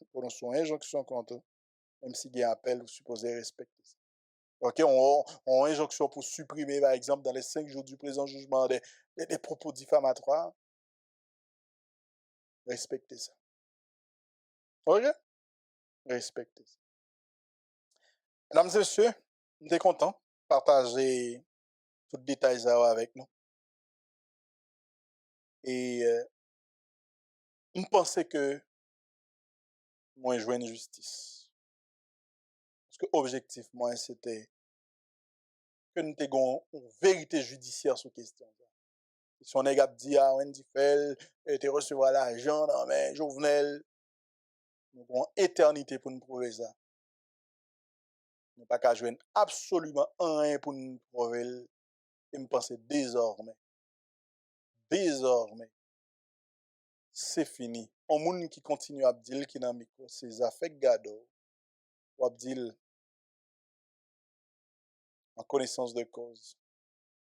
prononce son injonction contre, même s'il y a un appel, vous supposez respecter ça. OK, on a injonction pour supprimer, par exemple, dans les 5 jours du présent jugement, des propos diffamatoires. Respectez ça. OK? Respectez ça. Mesdames et messieurs, nous sommes contents de partager tout le détail avec nous. Et je pensais que moi, je jouais une justice. Parce que objectif, moi, c'était que nous ayons une vérité judiciaire sur la question. Si on est dit, ah, Wendy Fell, tu recevoir l'argent, non, mais Jovenel, nous avons une éternité pour nous prouver ça. Nous n'avons pas qu'à jouer absolument rien pour nous prouver. Et je pense désormais, c'est fini. Un monde qui continue à dire qui n'a micro, c'est affaires gado, ou à dire en connaissance de cause,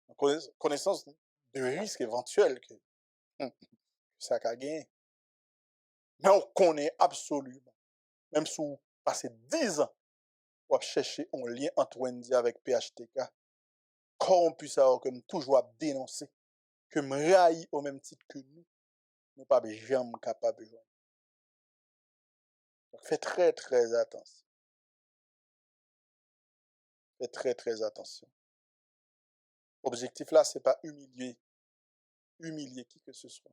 en connaissance de risque éventuel que ça a gagné. Mais on connaît absolument, même si vous passez 10 ans pour chercher un lien entre Wendy avec PHTK, corrompu ça, comme toujours à dénoncer, que me raille au même titre que nous, nous pas jamais capables de jouer. Donc faites très très attention. Faites très très attention. L'objectif là, c'est pas humilier qui que ce soit.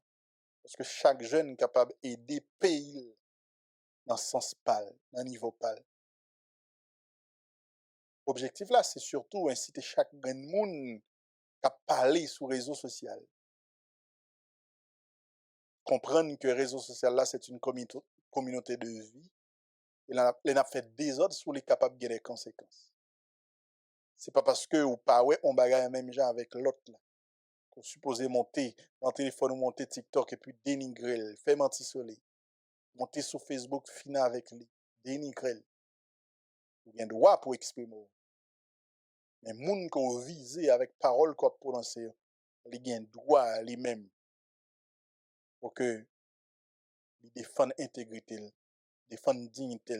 Parce que chaque jeune est capable d'aider le pays dans ce sens pâle, dans le niveau pâle. L'objectif là, c'est surtout inciter chaque monde à parler sur les réseaux sociaux. Comprendre que les réseaux sociaux là, c'est une communauté de vie. Et là, on a fait des ordres sur les capables de des conséquences. C'est pas parce que ou pas ouais, on bagaille même genre avec l'autre là. Qu'on supposé monter dans le téléphone ou monter TikTok et puis dénigrer, faire mentir sur lui. Monter sur Facebook, finir avec lui, dénigrer. Ou bien droit pour exprimer. Mais moun qu'on vise avec parole qu'on prononce, il a droit lui-même pour que il défende intégrité, défende dignité,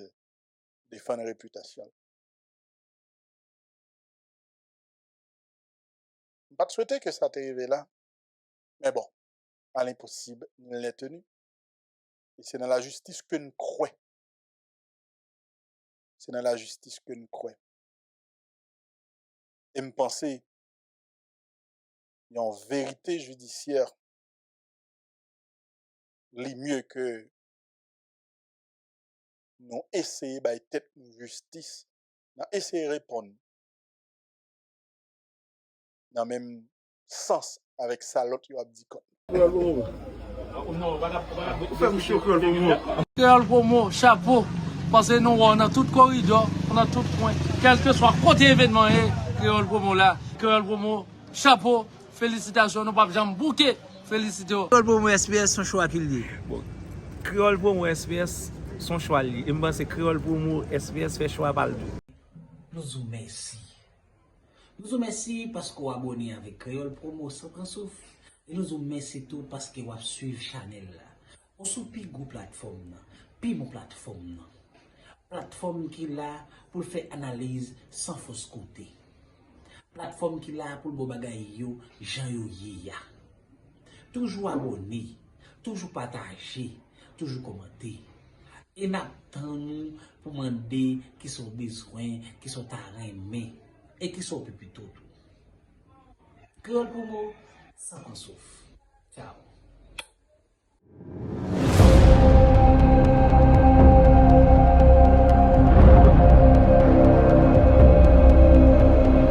défende réputation. Je ne pas souhaiter que ça t'arrive là. Mais bon, à l'impossible, il l'est tenu. Et c'est dans la justice que nous croyons. C'est dans la justice que nous croyons. Et me penser, il y a une vérité judiciaire, les mieux que nous essayer de tête justice, nous essayer de répondre dans le même sens avec ça l'autre a dit. Créole Promo, chapeau, parce que nous, on a tout corridor, on a tout point, quel que soit côté événement, Créole Promo là, Créole Promo, chapeau, félicitations, nous pas jamais bouquet, félicitations. Créole Promo SPS son choix qu'il dit. Bon, Créole Promo SPS son choix li. Et moi c'est Créole Promo SPS fait choix par Nous vous remercions. Nous vous remercions parce que vous abonnez avec Créole Promo sans prendre souffle. Et nous vous remercions tout parce que vous suivez Chanel là. On sous pi gros plateforme là, pi mon plateforme là. Plateforme qui là pour faire analyse sans fausse côté. Plateforme qui là pour le bagay yo, Jean yo ya. Toujours abonné, toujours partager, toujours commenter. Et n'attendons pour demander qui sont besoins, qui sont aimés et qui sont plus tout. Créole Promo, sans qu'on souffre. Ciao.